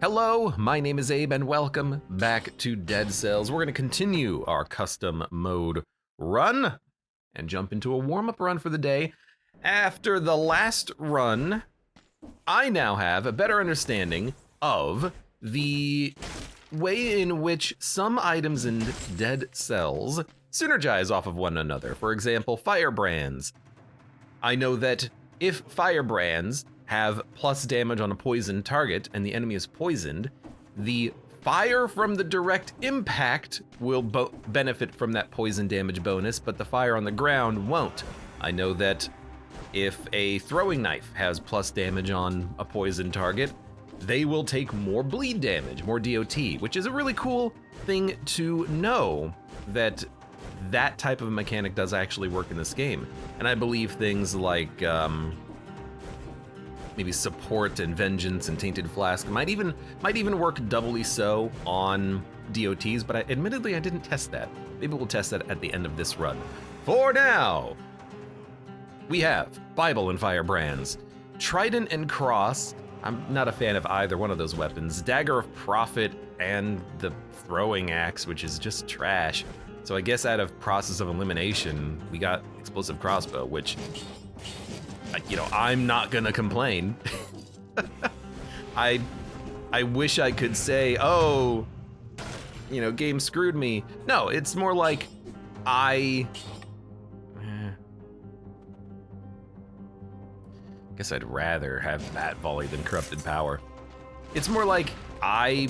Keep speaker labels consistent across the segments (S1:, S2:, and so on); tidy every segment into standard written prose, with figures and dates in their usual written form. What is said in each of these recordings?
S1: Hello, my name is Abe and welcome back to Dead Cells. We're gonna continue our custom mode run and jump into a warm-up run for the day. After the last run, I now have a better understanding of the way in which some items in Dead Cells synergize off of one another. For example, firebrands. I know that if firebrands have plus damage on a poisoned target and the enemy is poisoned, the fire from the direct impact will benefit from that poison damage bonus, but the fire on the ground won't. I know that if a throwing knife has plus damage on a poisoned target, they will take more bleed damage, more DOT, which is a really cool thing to know that that type of mechanic does actually work in this game. And I believe things like maybe support and vengeance and tainted flask might even work doubly so on DOTs, but admittedly I didn't test that. Maybe we'll test that at the end of this run. For now, we have Bible and firebrands, Trident and Cross. I'm not a fan of either one of those weapons. Dagger of Prophet and the throwing axe, which is just trash. So I guess out of process of elimination, we got explosive crossbow, which, you know, I'm not gonna complain. I wish I could say, oh, you know, game screwed me. No, it's more like guess I'd rather have Bat Volley than Corrupted Power. It's more like I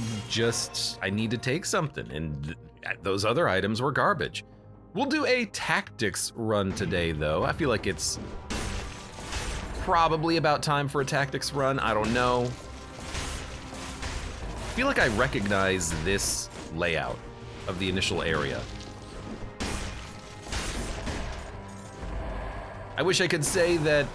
S1: need to take something, and those other items were garbage. We'll do a tactics run today, though. I feel like it's probably about time for a tactics run. I don't know. I feel like I recognize this layout of the initial area. I wish I could say that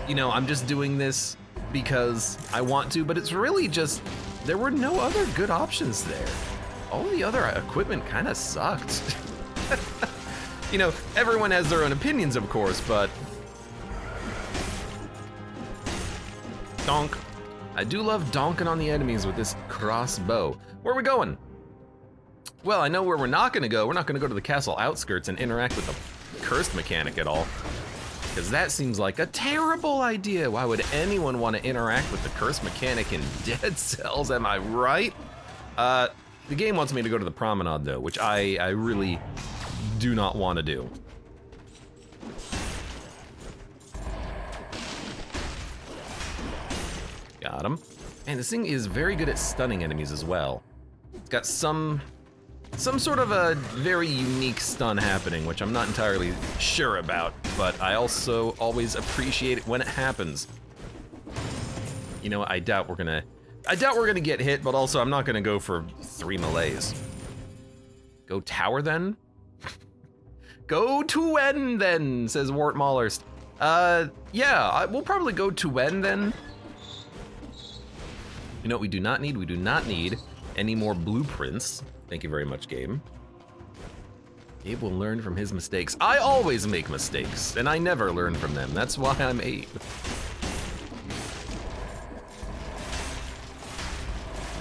S1: you know, I'm just doing this because I want to, but it's really just, there were no other good options there. All the other equipment kind of sucked. You know, everyone has their own opinions, of course, but donk. I do love donking on the enemies with this crossbow. Where are we going? Well, I know where we're not gonna go. We're not gonna go to the castle outskirts and interact with the cursed mechanic at all, because that seems like a terrible idea. Why would anyone want to interact with the cursed mechanic in Dead Cells, am I right? The game wants me to go to the promenade though, which I really do not want to do. Got him. And this thing is very good at stunning enemies as well. It's got some sort of a very unique stun happening, which I'm not entirely sure about, but I also always appreciate it when it happens. You know, I doubt we're gonna get hit, but also I'm not gonna go for 3 melees. Go tower then? Go to Wen then, says Wart Maulers. Yeah, we'll probably go to Wen then. You know what we do not need? We do not need any more blueprints. Thank you very much, game. Abe will learn from his mistakes. I always make mistakes, and I never learn from them. That's why I'm Abe.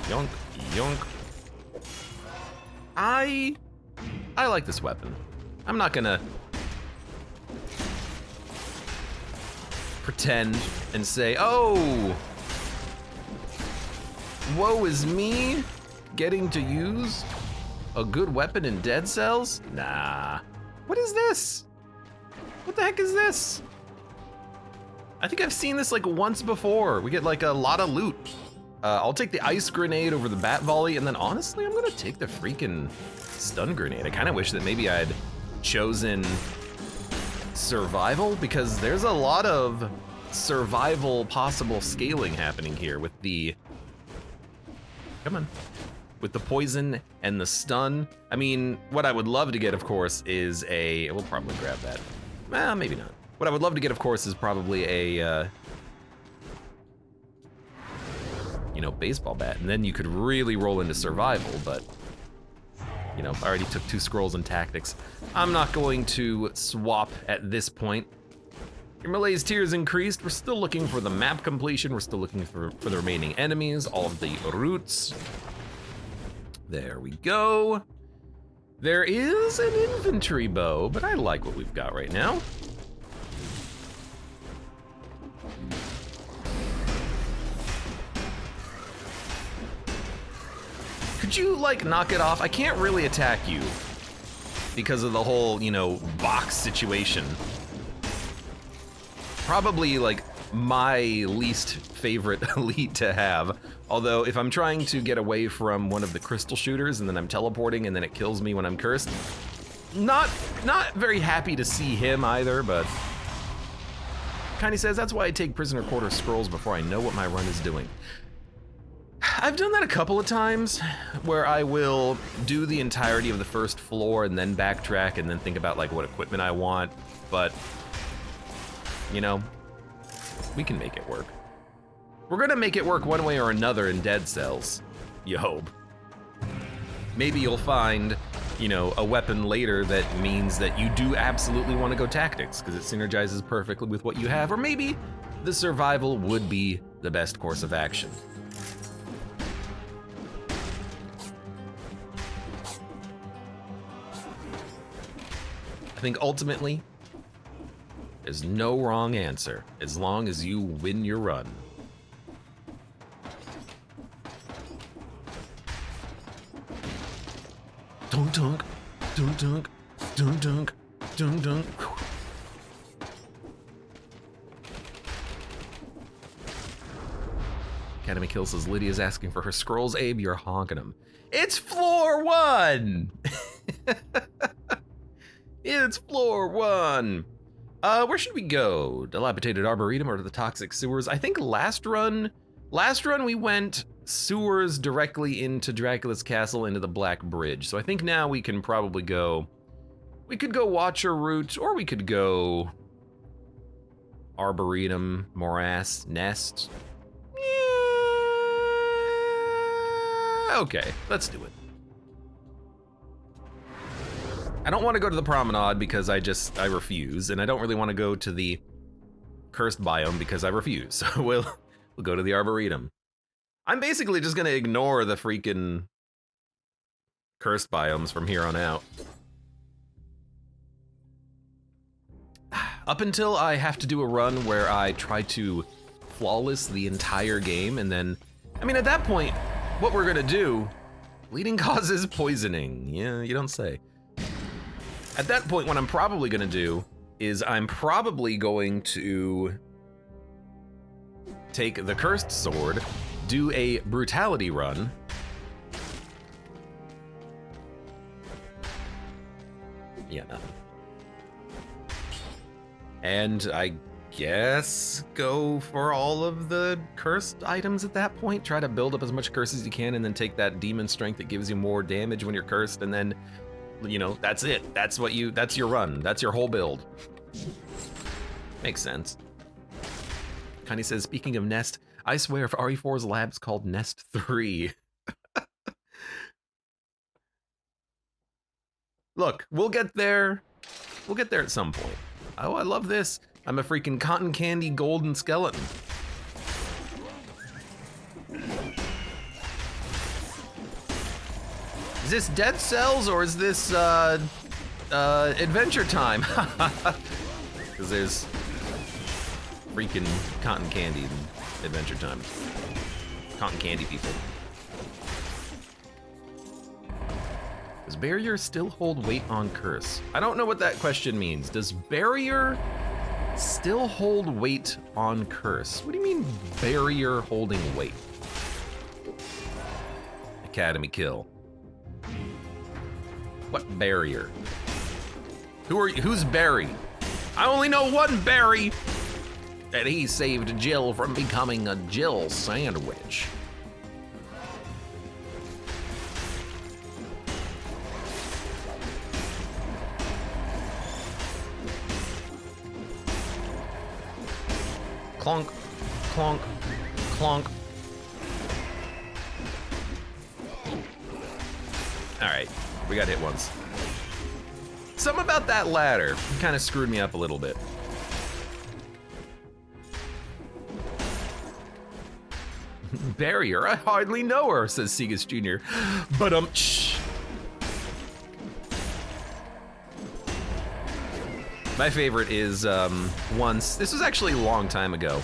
S1: Yonk, yonk. I like this weapon. I'm not gonna pretend and say, oh, woe is me getting to use a good weapon in Dead Cells? Nah. What is this? What the heck is this? I think I've seen this like once before. We get like a lot of loot. I'll take the ice grenade over the bat volley, and then honestly, I'm gonna take the freaking stun grenade. I kind of wish that maybe I'd chosen survival, because there's a lot of survival possible scaling happening here with the, come on, with the poison and the stun. I mean, what I would love to get, of course, is a, we'll probably grab that. Well, maybe not. What I would love to get, of course, is probably a, you know, baseball bat, and then you could really roll into survival, but You know, I already took 2 scrolls in tactics. I'm not going to swap at this point. Your melee's tier is increased. We're still looking for the map completion. We're still looking for the remaining enemies, all of the routes. There we go. There is an infantry bow, but I like what we've got right now. Could you, like, knock it off? I can't really attack you because of the whole, you know, box situation. Probably, like, my least favorite elite to have. Although, if I'm trying to get away from one of the crystal shooters and then I'm teleporting and then it kills me when I'm cursed, not very happy to see him either, but Kinda says, that's why I take prisoner quarter scrolls before I know what my run is doing. I've done that a couple of times, where I will do the entirety of the first floor and then backtrack and then think about like what equipment I want, but, you know, we can make it work. We're gonna make it work one way or another in Dead Cells, you hope. Maybe you'll find, you know, a weapon later that means that you do absolutely want to go tactics, because it synergizes perfectly with what you have, or maybe the survival would be the best course of action. I think ultimately, there's no wrong answer, as long as you win your run. Dunk dunk, dunk dunk, dunk dunk, dunk dunk. Academy Kill says Lydia's asking for her scrolls. Abe, you're honking them. It's floor 1! It's floor 1. Where should we go? Dilapidated Arboretum or to the toxic sewers? I think last run we went sewers directly into Dracula's castle into the Black Bridge. So I think now we can probably go, we could go Watcher route, or we could go Arboretum, Morass, Nest. Yeah, okay, let's do it. I don't want to go to the Promenade because I refuse, and I don't really want to go to the Cursed Biome because I refuse. So we'll go to the Arboretum. I'm basically just gonna ignore the freaking Cursed Biomes from here on out. Up until I have to do a run where I try to flawless the entire game, and then, I mean, at that point, what we're gonna do, bleeding causes poisoning. Yeah, you don't say. At that point, what I'm probably gonna do is I'm probably going to take the Cursed Sword, do a brutality run. Yeah, nothing. And I guess go for all of the cursed items at that point. Try to build up as much curse as you can and then take that demon strength that gives you more damage when you're cursed, and then, you know, that's it. That's your run. That's your whole build. Makes sense. Connie says, speaking of Nest, I swear if RE4's lab's called Nest 3. Look, we'll get there. We'll get there at some point. Oh, I love this. I'm a freaking cotton candy golden skeleton. Is this Dead Cells or is this Adventure Time? Because there's freaking cotton candy in Adventure Time. Cotton candy people. Does barrier still hold weight on curse? I don't know what that question means. Does barrier still hold weight on curse? What do you mean barrier holding weight? Academy Kill. What barrier? Who's Barry? I only know one Barry! That he saved Jill from becoming a Jill sandwich. Clonk, clonk, clonk. All right, We got hit once. Something about that ladder kind of screwed me up a little bit. Barrier, I hardly know her, says Segas Jr. But shh. My favorite is once, this was actually a long time ago.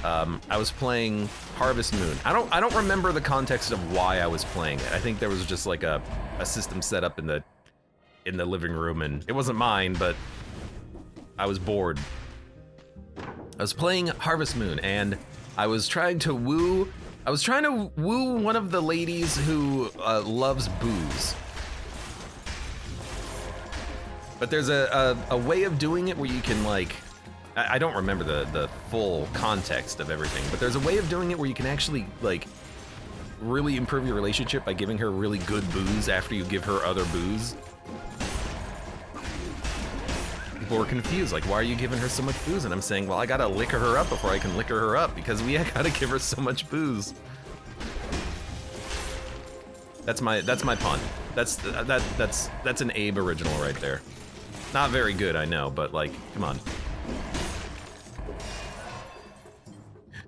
S1: I was playing Harvest Moon. I don't remember the context of why I was playing it. I think there was just like a system set up in the living room, and it wasn't mine, but I was bored. I was playing Harvest Moon, and I was trying to woo one of the ladies who loves booze. But there's a way of doing it where you can, like, I don't remember the full context of everything, but there's a way of doing it where you can actually, like, really improve your relationship by giving her really good booze after you give her other booze. People were confused, like, why are you giving her so much booze? And I'm saying, well, I gotta liquor her up before I can liquor her up, because we gotta give her so much booze. That's my pun. That's an Abe original right there. Not very good, I know, but like, come on.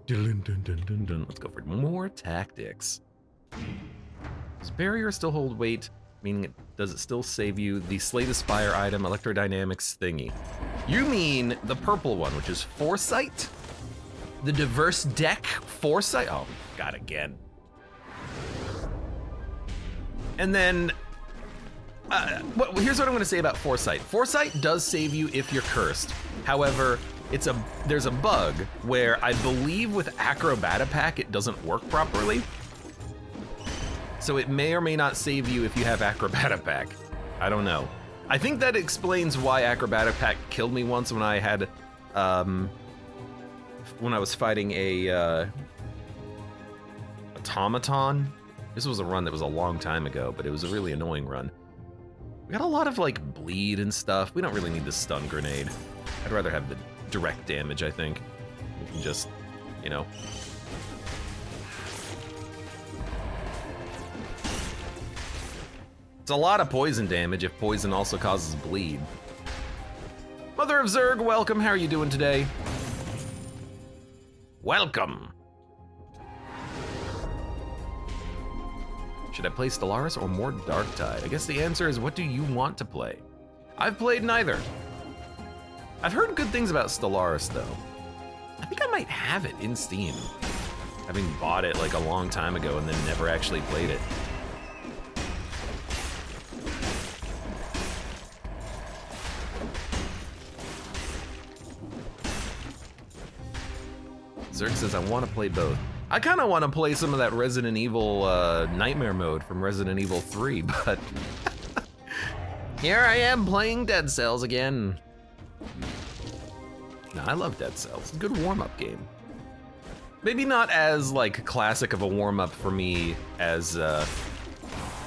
S1: Let's go for more tactics. Does barrier still hold weight? Meaning, does it still save you? The Slay the Spire item, electrodynamics thingy. You mean the purple one, which is Foresight? The diverse deck Foresight? Oh, God, again. And then, here's what I'm gonna say about Foresight. Foresight does save you if you're cursed. However, there's a bug where I believe with Acrobata Pack it doesn't work properly. So it may or may not save you if you have Acrobata Pack. I don't know. I think that explains why Acrobata Pack killed me once when I had, when I was fighting a automaton. This was a run that was a long time ago, but it was a really annoying run. We got a lot of like bleed and stuff. We don't really need the stun grenade. I'd rather have the direct damage, I think. We can just, you know. It's a lot of poison damage if poison also causes bleed. Mother of Zerg, welcome. How are you doing today? Welcome. Should I play Stellaris or more Darktide? I guess the answer is, what do you want to play? I've played neither. I've heard good things about Stellaris though. I think I might have it in Steam, having bought it like a long time ago and then never actually played it. Zerg says, I want to play both. I kind of want to play some of that Resident Evil Nightmare mode from Resident Evil 3, but here I am playing Dead Cells again. No, I love Dead Cells. It's a good warm-up game. Maybe not as like classic of a warm-up for me as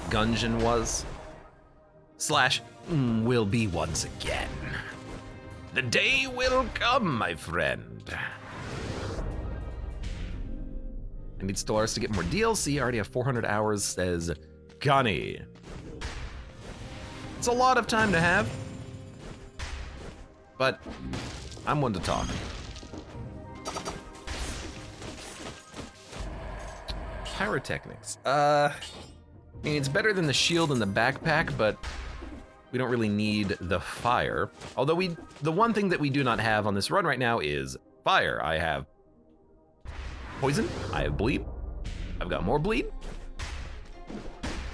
S1: Gungeon was. Slash will be once again. The day will come, my friend. I need Stellaris to get more DLC. I already have 400 hours, says Gunny. It's a lot of time to have, but I'm one to talk. Pyrotechnics. I mean, it's better than the shield and the backpack, but we don't really need the fire. Although the one thing that we do not have on this run right now is fire. I have poison, I have bleed, I've got more bleed,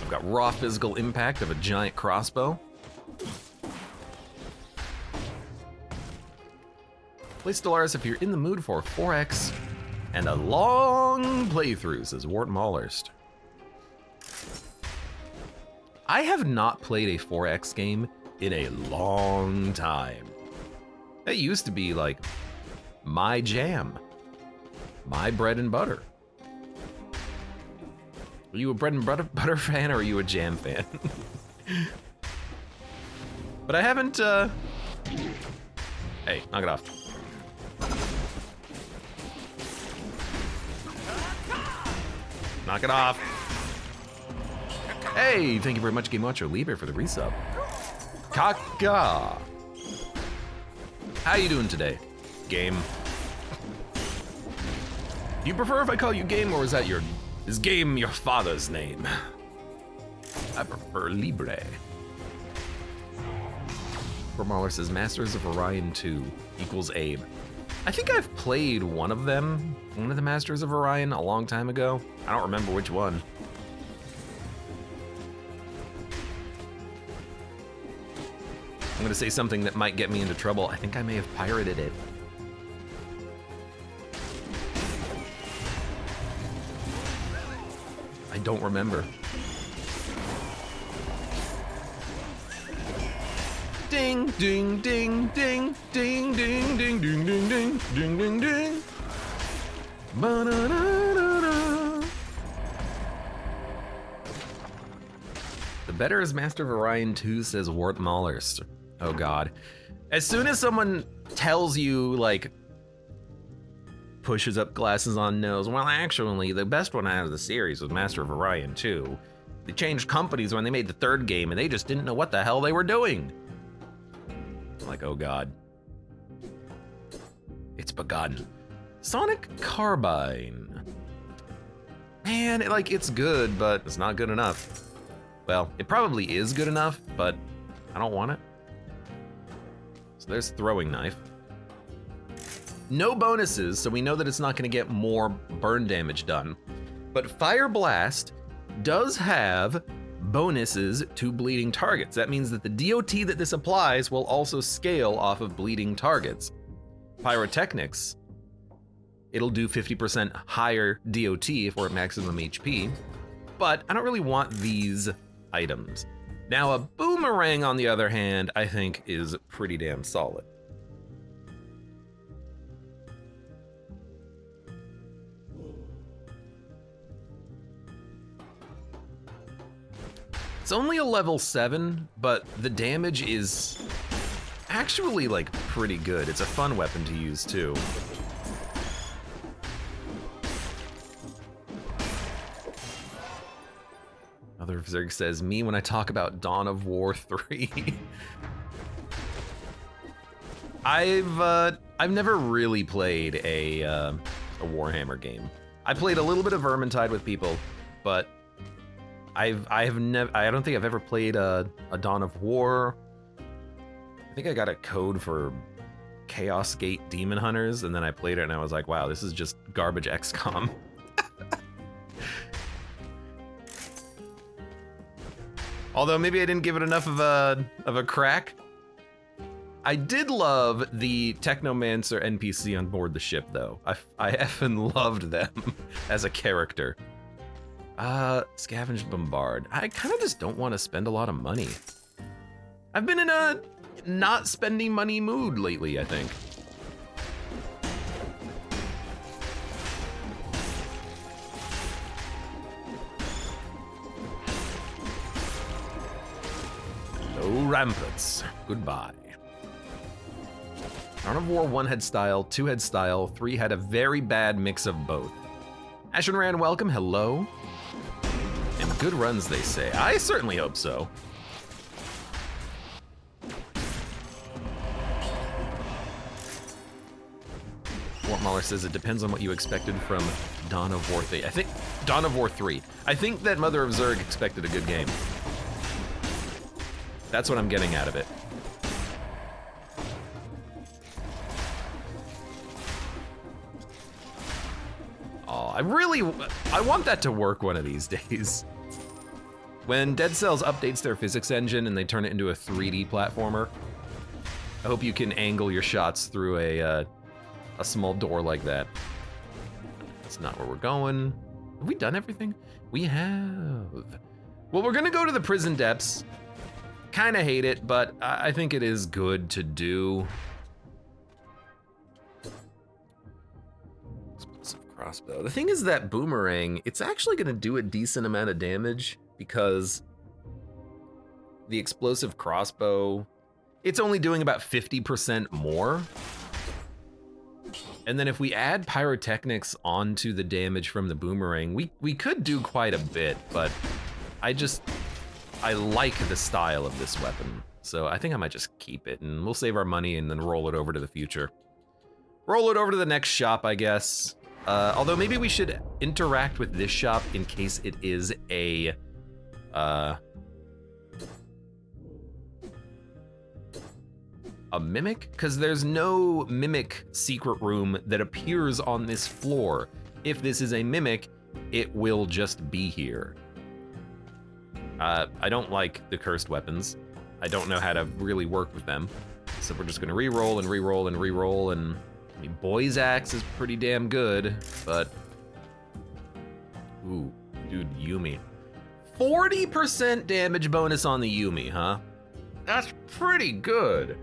S1: I've got raw physical impact of a giant crossbow. Play Stellaris if you're in the mood for 4X and a long playthrough, says Wart Maulhurst. I have not played a 4X game in a long time. That used to be like my jam. My bread and butter. Are you a bread and butter fan or are you a jam fan? But I haven't, Hey, knock it off. Knock it off. Hey, thank you very much, Game Watcher Libre, for the resub. Kaka. How you doing today, Game? Do you prefer if I call you Game, or is Game your father's name? I prefer Libre. Mauler says Masters of Orion 2 equals Abe. I think I've played one of the Masters of Orion a long time ago. I don't remember which one. I'm gonna say something that might get me into trouble. I think I may have pirated it. I don't remember. Ding, ding, ding, ding, ding, ding, ding, ding, ding, ding, ding, ding, ding. Ba-da-da-da-da. The better is Master of Orion 2, says Wart Maulers. Oh God. As soon as someone tells you, like, pushes up glasses on nose, well, actually, the best one out of the series was Master of Orion 2. They changed companies when they made the third game, and they just didn't know what the hell they were doing. Like, oh God. It's begun. Sonic Carbine. Man, it's good, but it's not good enough. Well, it probably is good enough, but I don't want it. So there's Throwing Knife. No bonuses, so we know that it's not gonna get more burn damage done. But Fire Blast does have bonuses to bleeding targets. That means that the DOT that this applies will also scale off of bleeding targets. Pyrotechnics, it'll do 50% higher DOT if we're at maximum HP, but I don't really want these items. Now a Boomerang, on the other hand, I think is pretty damn solid. It's only a level 7, but the damage is actually pretty good. It's a fun weapon to use too. Other Zerg says, me when I talk about Dawn of War 3. I've never really played a Warhammer game. I played a little bit of Vermintide with people, but I don't think I've ever played a Dawn of War. I think I got a code for Chaos Gate Demon Hunters, and then I played it and I was like, wow, this is just garbage XCOM. Although maybe I didn't give it enough of a crack. I did love the Technomancer NPC on board the ship though. I effing loved them as a character. Scavenge Bombard. I kind of just don't want to spend a lot of money. I've been in a not spending money mood lately, I think. No ramparts. Goodbye. Dawn of War 1 had style, 2 had style, 3 had a very bad mix of both. Ashen Ran, welcome, hello. And good runs, they say. I certainly hope so. Walt Mahler says it depends on what you expected from Dawn of War 3. I think Dawn of War 3. I think that Mother of Zerg expected a good game. That's what I'm getting out of it. Oh, I want that to work one of these days. When Dead Cells updates their physics engine and they turn it into a 3D platformer, I hope you can angle your shots through a small door like that. That's not where we're going. Have we done everything? We have. Well, we're gonna go to the prison depths. Kinda hate it, but I think it is good to do. Explosive crossbow. The thing is that Boomerang, it's actually gonna do a decent amount of damage because the explosive crossbow, it's only doing about 50% more. And then if we add pyrotechnics onto the damage from the Boomerang, we could do quite a bit, but I like the style of this weapon. So I think I might just keep it, and we'll save our money and then roll it over to the future. Roll it over to the next shop, I guess. Although maybe we should interact with this shop in case it is a mimic? Because there's no mimic secret room that appears on this floor. If this is a mimic, it will just be here. I don't like the cursed weapons. I don't know how to really work with them. So we're just gonna re-roll and re-roll and re-roll, and I mean, Boy's Axe is pretty damn good, but... Ooh, dude, Yumi. 40% damage bonus on the Yumi, huh? That's pretty good.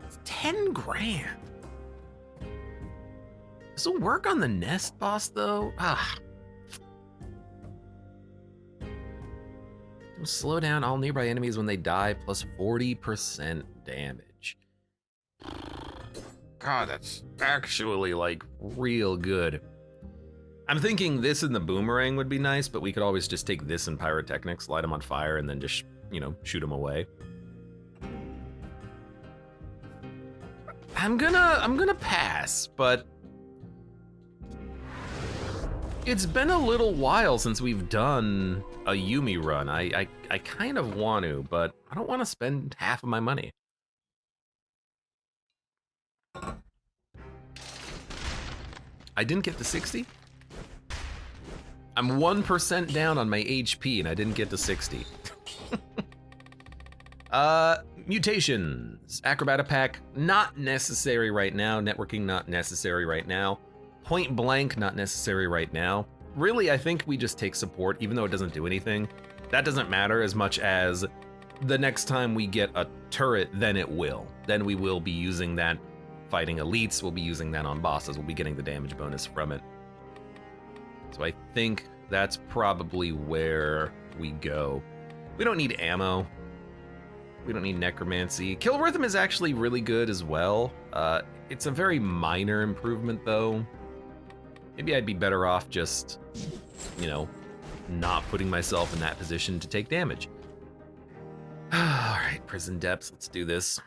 S1: It's 10 grand. This will work on the Nest boss, though? Ah. Slow down all nearby enemies when they die, plus 40% damage. God, that's actually, like, real good. I'm thinking this and the boomerang would be nice, but we could always just take this and pyrotechnics, light them on fire, and then just, you know, shoot them away. I'm gonna pass, but it's been a little while since we've done a Yumi run. I kind of want to, but I don't want to spend half of my money. I didn't get to 60? I'm 1% down on my HP and I didn't get to 60. Mutations. Acrobata pack, not necessary right now. Networking, not necessary right now. Point blank, not necessary right now. Really, I think we just take support, even though it doesn't do anything. That doesn't matter as much as the next time we get a turret, then it will. Then we will be using that fighting elites, we'll be using that on bosses, we'll be getting the damage bonus from it. So I think that's probably where we go. We don't need ammo. We don't need necromancy. Kill rhythm is actually really good as well. It's a very minor improvement though. Maybe I'd be better off just, you know, not putting myself in that position to take damage. All right, prison depths, let's do this.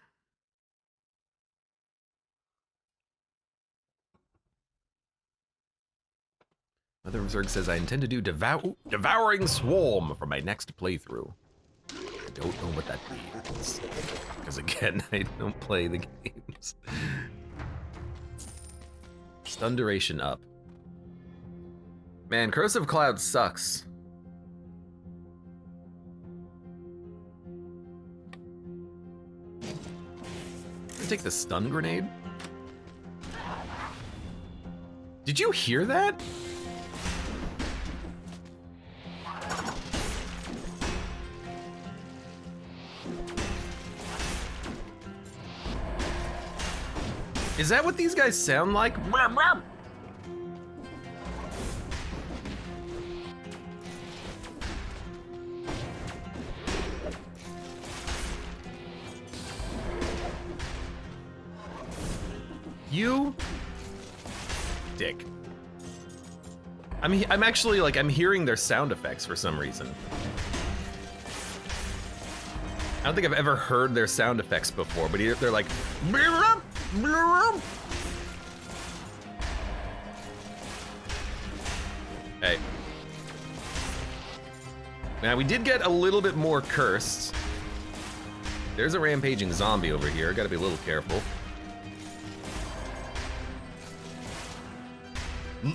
S1: Mother of Zerg says, I intend to do Devouring Swarm for my next playthrough. I don't know what that means. Because again, I don't play the games. Stun duration up. Man, Corrosive Cloud sucks. Take the stun grenade. Did you hear that? Is that what these guys sound like? You dick. I'm actually like, I'm hearing their sound effects for some reason. I don't think I've ever heard their sound effects before, but they're like, hey. Now we did get a little bit more cursed. There's a rampaging zombie over here, gotta be a little careful.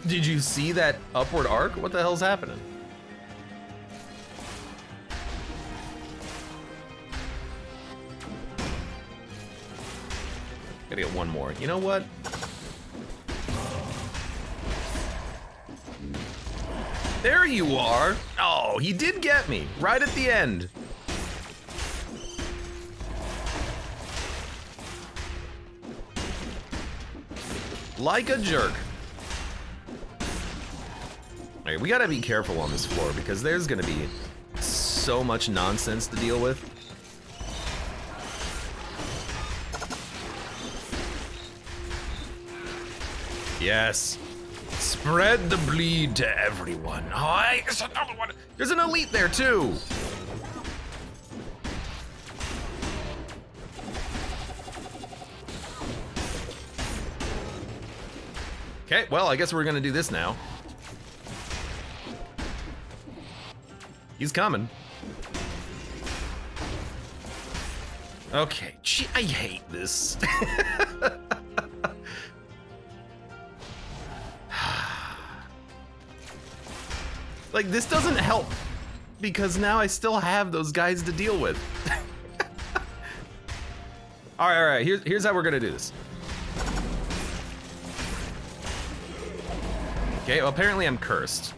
S1: Did you see that upward arc? What the hell's happening? Gotta get one more. You know what? There you are. Oh, he did get me right at the end. Like a jerk. All right, we gotta be careful on this floor because there's gonna be so much nonsense to deal with. Yes. Spread the bleed to everyone. Oh, there's another one. There's an elite there too. Okay, well, I guess we're gonna do this now. He's coming. Okay, gee, I hate this. Like, this doesn't help because now I still have those guys to deal with. All right, here's how we're gonna do this. Okay, well, apparently I'm cursed.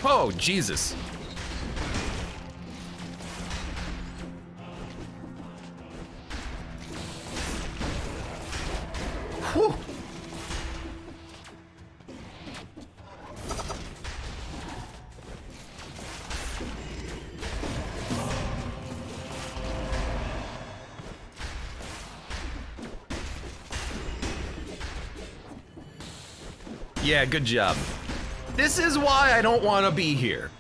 S1: Oh, Jesus. Whew. Yeah, good job. This is why I don't want to be here.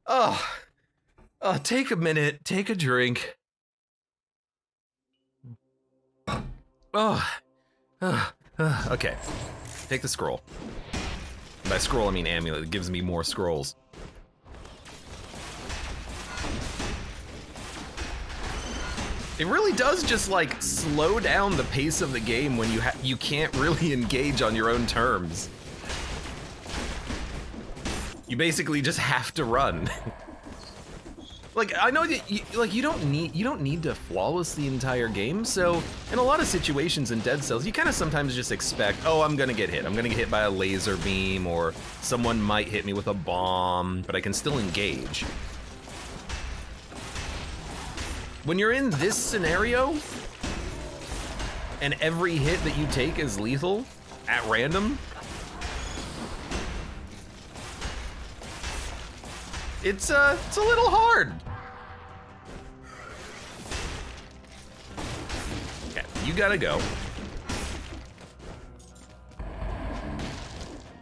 S1: Oh, take a minute, take a drink. Okay. Take the scroll. By scroll, I mean amulet. It gives me more scrolls. It really does just like slow down the pace of the game when you can't really engage on your own terms. You basically just have to run. Like, I know that you don't need to flawless the entire game, so in a lot of situations in Dead Cells, you kind of sometimes just expect, oh, I'm gonna get hit. I'm gonna get hit by a laser beam, or someone might hit me with a bomb, but I can still engage. When you're in this scenario, and every hit that you take is lethal, at random, it's a little hard. Okay, you gotta go.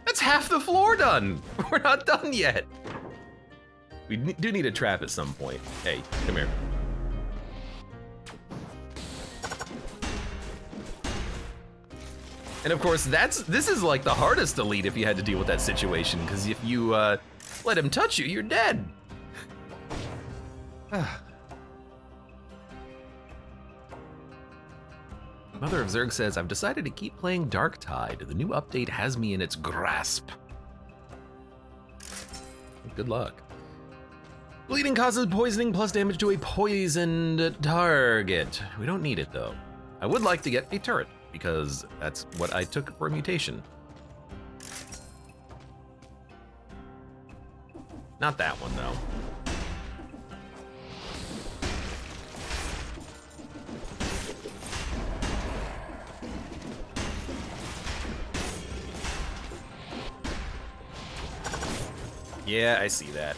S1: That's half the floor done. We're not done yet. We do need a trap at some point. Hey, come here. And of course, this is like the hardest elite if you had to deal with that situation, because if you let him touch you, you're dead. Mother of Zerg says, I've decided to keep playing Darktide. The new update has me in its grasp. Good luck. Bleeding causes poisoning plus damage to a poisoned target. We don't need it though. I would like to get a turret, because that's what I took for a mutation. Not that one, though. Yeah, I see that.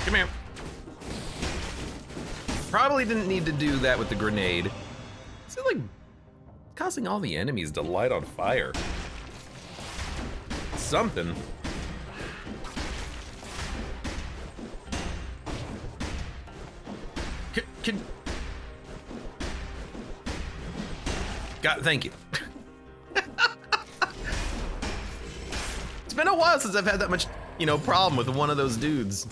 S1: Come here. Probably didn't need to do that with the grenade. Is it like causing all the enemies to light on fire? Something. Thank you. It's been a while since I've had that much, problem with one of those dudes.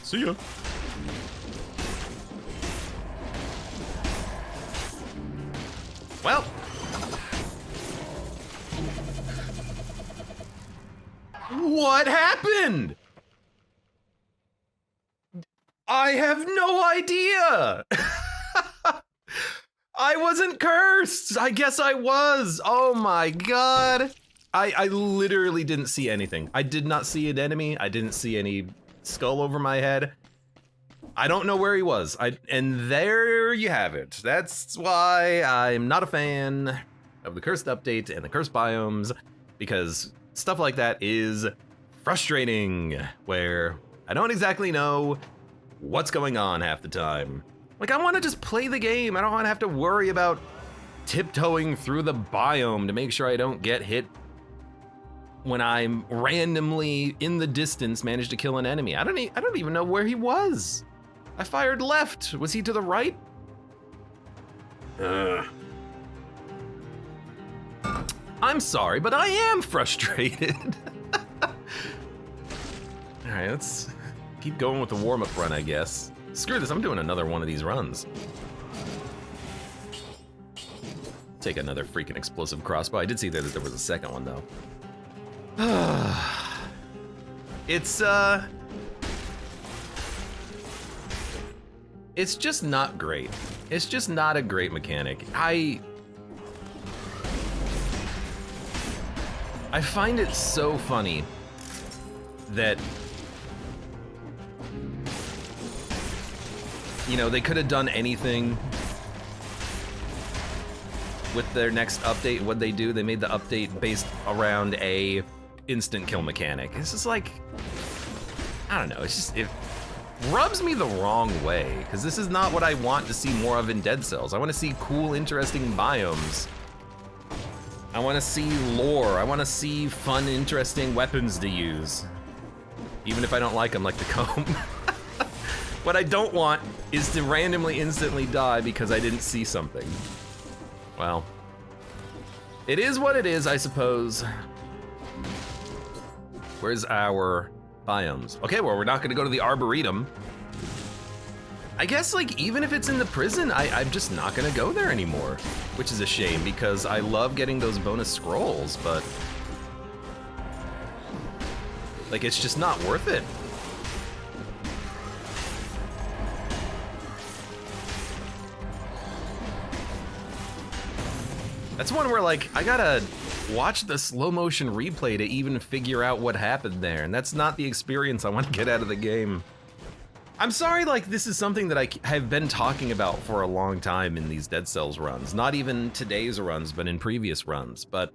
S1: See ya. Well. What happened? I have no idea. I wasn't cursed. I guess I was. Oh my God. I literally didn't see anything. I did not see an enemy. I didn't see any skull over my head. I don't know where he was. And there you have it. That's why I'm not a fan of the cursed update and the cursed biomes. because stuff like that is frustrating, where I don't exactly know what's going on half the time. Like, I want to just play the game. I don't want to have to worry about tiptoeing through the biome to make sure I don't get hit when I'm randomly in the distance managed to kill an enemy. I don't even know where he was. I fired left. Was he to the right? I'm sorry, but I am frustrated. All right, let's keep going with the warm-up run, I guess. Screw this, I'm doing another one of these runs. Take another freaking explosive crossbow. I did see that there was a second one, though. It's just not great. It's just not a great mechanic. I find it so funny that, you know, they could have done anything with their next update. What'd they do? They made the update based around a instant kill mechanic. It's just like, I don't know, it rubs me the wrong way, because this is not what I want to see more of in Dead Cells. I want to see cool, interesting biomes. I want to see lore. I want to see fun, interesting weapons to use. Even if I don't like them, like the comb. What I don't want is to randomly, instantly die because I didn't see something. Well, it is what it is, I suppose. Where's our biomes? Okay, well, we're not gonna go to the Arboretum. I guess, like, even if it's in the prison, I'm just not gonna go there anymore, which is a shame because I love getting those bonus scrolls, but like, it's just not worth it. That's one where, like, I gotta watch the slow motion replay to even figure out what happened there, and that's not the experience I want to get out of the game. I'm sorry, like, this is something that I have been talking about for a long time in these Dead Cells runs. Not even today's runs, but in previous runs. But,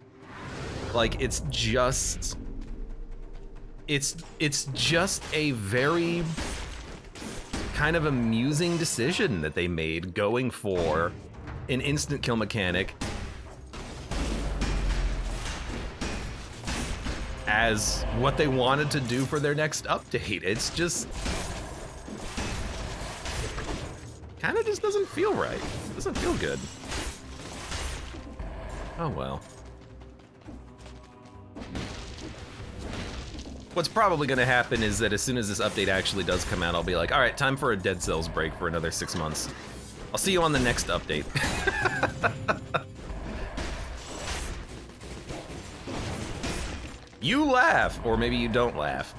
S1: like, it's just a very kind of amusing decision that they made going for an instant kill mechanic as what they wanted to do for their next update. It's just kind of just doesn't feel right. It doesn't feel good. Oh well. What's probably gonna happen is that as soon as this update actually does come out, I'll be like, all right, time for a Dead Cells break for another 6 months. I'll see you on the next update. You laugh, or maybe you don't laugh.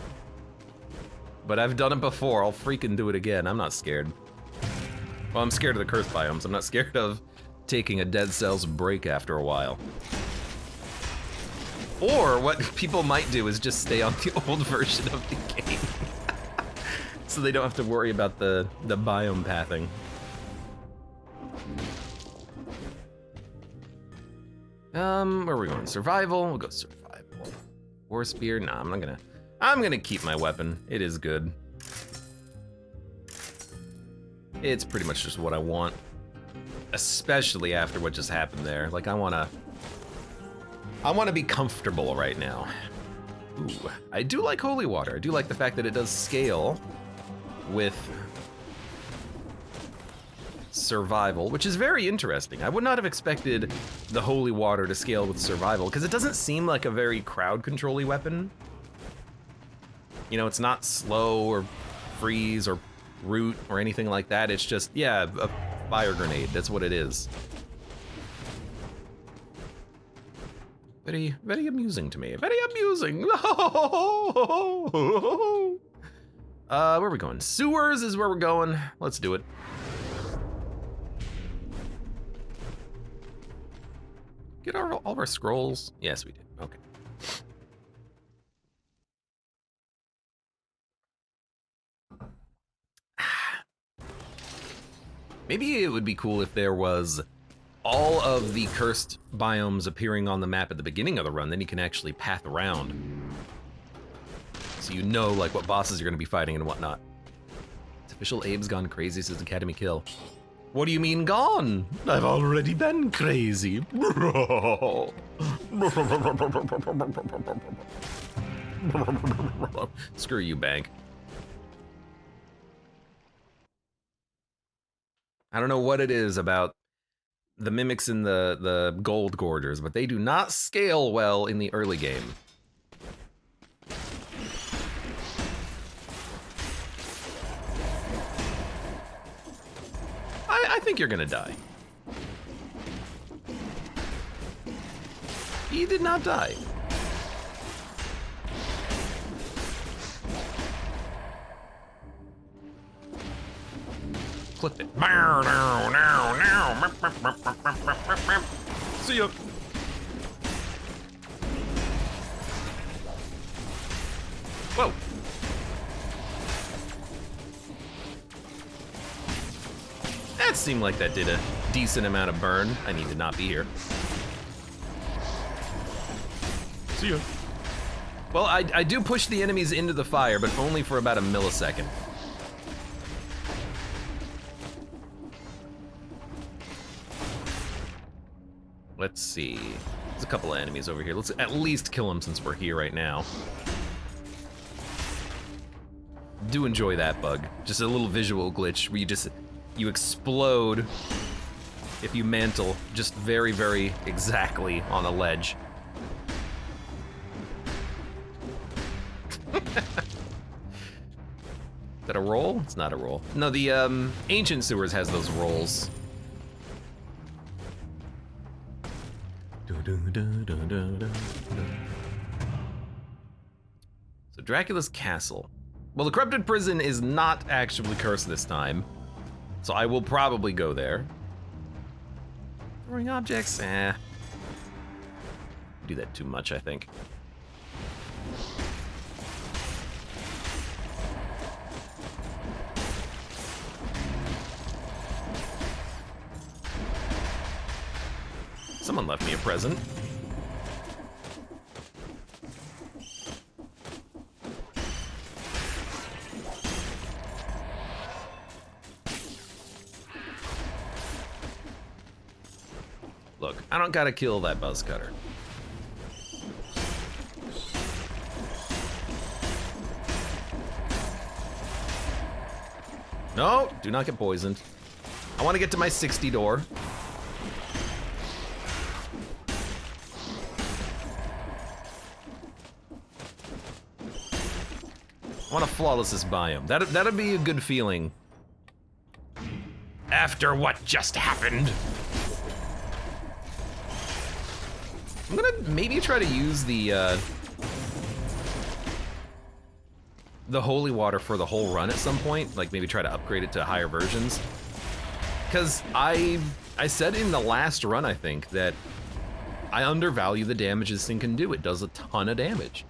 S1: But I've done it before, I'll freaking do it again. I'm not scared. Well, I'm scared of the cursed biomes. I'm not scared of taking a Dead Cells break after a while. Or what people might do is just stay on the old version of the game. So they don't have to worry about the biome pathing. Where are we going? Survival? We'll go survival. War spear? Nah, I'm gonna keep my weapon. It is good. It's pretty much just what I want. Especially after what just happened there. Like, I wanna be comfortable right now. Ooh, I do like holy water. I do like the fact that it does scale with survival, which is very interesting. I would not have expected the holy water to scale with survival, because it doesn't seem like a very crowd control-y weapon. You know, it's not slow or freeze or root or anything like that. It's just, yeah, a fire grenade. That's what it is. Very, very amusing to me. Very amusing. Where are we going? Sewers is where we're going. Let's do it. Get all of our scrolls? Yes, we did. Okay. Maybe it would be cool if there was all of the cursed biomes appearing on the map at the beginning of the run, then you can actually path around. So you know like what bosses you're gonna be fighting and whatnot. It's official, Abe's gone crazy, says Academy Kill. What do you mean gone? I've already been crazy. Screw you, Bank. I don't know what it is about the mimics in the gold gorgers, but they do not scale well in the early game. I think you're gonna die. He did not die. Clip it. See ya. Whoa. That seemed like that did a decent amount of burn. I need to not be here. See ya. Well, I do push the enemies into the fire, but only for about a millisecond. Let's see. There's a couple of enemies over here. Let's at least kill them since we're here right now. Do enjoy that bug. Just a little visual glitch where you explode if you mantle just very, very exactly on a ledge. Is that a roll? It's not a roll. No, the Ancient Sewers has those rolls. So Dracula's castle. Well, the corrupted prison is not actually cursed this time, so I will probably go there. Throwing objects, do that too much, I think. Someone left me a present. Look, I don't gotta kill that buzz cutter. No, do not get poisoned. I want to get to my 60 door. I want to flawless this biome. That'd be a good feeling. After what just happened. I'm gonna maybe try to use the holy water for the whole run at some point. Like maybe try to upgrade it to higher versions. Because I said in the last run, I think, that I undervalue the damage this thing can do. It does a ton of damage.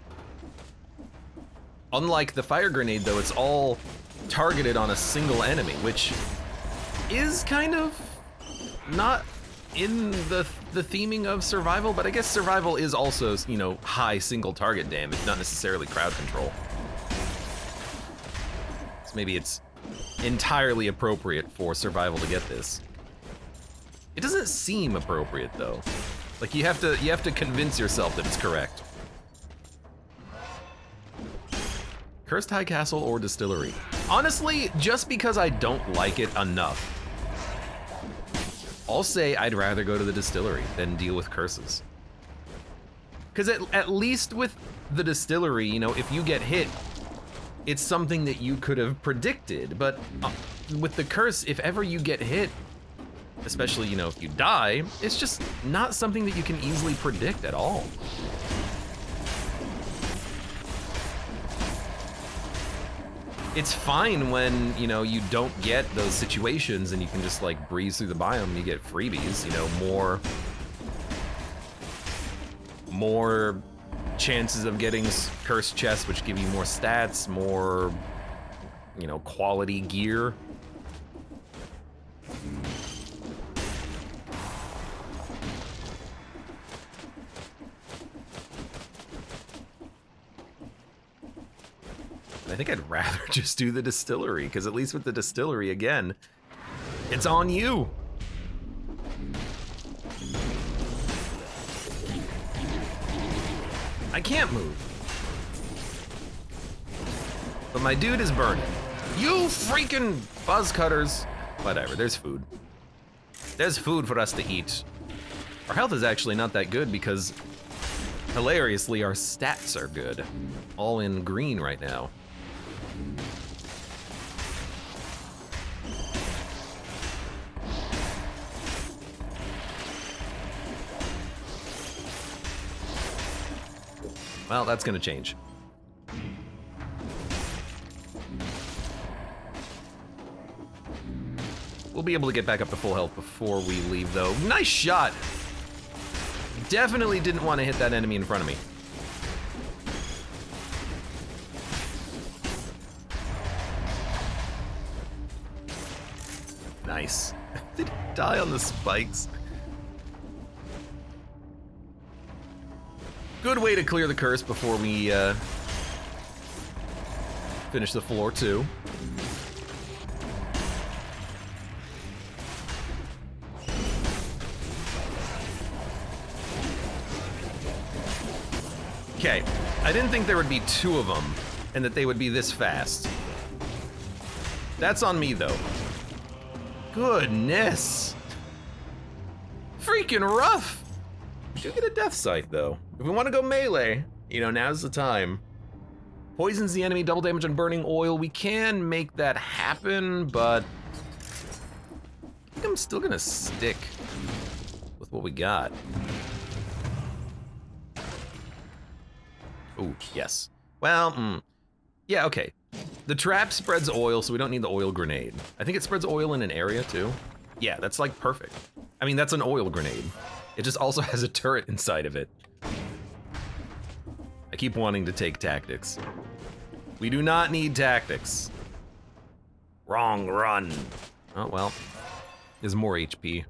S1: Unlike the fire grenade, though, it's all targeted on a single enemy, which is kind of not in the theming of survival, but I guess survival is also, you know, high single target damage, not necessarily crowd control. So maybe it's entirely appropriate for survival to get this. It doesn't seem appropriate, though. Like you have to convince yourself that it's correct. Cursed High Castle or Distillery? Honestly, just because I don't like it enough, I'll say I'd rather go to the Distillery than deal with curses. Because at least with the Distillery, you know, if you get hit, it's something that you could have predicted. But with the curse, if ever you get hit, especially, you know, if you die, it's just not something that you can easily predict at all. It's fine when, you know, you don't get those situations and you can just like breeze through the biome and you get freebies, you know, more chances of getting cursed chests, which give you more stats, more, you know, quality gear. think I'd rather just do the distillery, because at least with the distillery, again, it's on you. I can't move. But my dude is burning. You freaking buzz cutters. Whatever, there's food. There's food for us to eat. Our health is actually not that good because, hilariously, our stats are good. All in green right now. Well, that's gonna change. We'll be able to get back up to full health before we leave, though. Nice shot! Definitely didn't want to hit that enemy in front of me. Nice. Did he die on the spikes? Good way to clear the curse before we finish the floor, too. Okay, I didn't think there would be two of them and that they would be this fast. That's on me, though. Goodness. Freaking rough. We do get a death sight, though. If we want to go melee, you know, now's the time. Poisons the enemy, double damage on burning oil. We can make that happen, but I think I'm still gonna stick with what we got. Ooh, yes. Well, yeah, okay. The trap spreads oil, so we don't need the oil grenade. I think it spreads oil in an area, too. Yeah, that's like perfect. I mean, that's an oil grenade. It just also has a turret inside of it. I keep wanting to take tactics. We do not need tactics. Wrong run. Oh, well. There's more HP.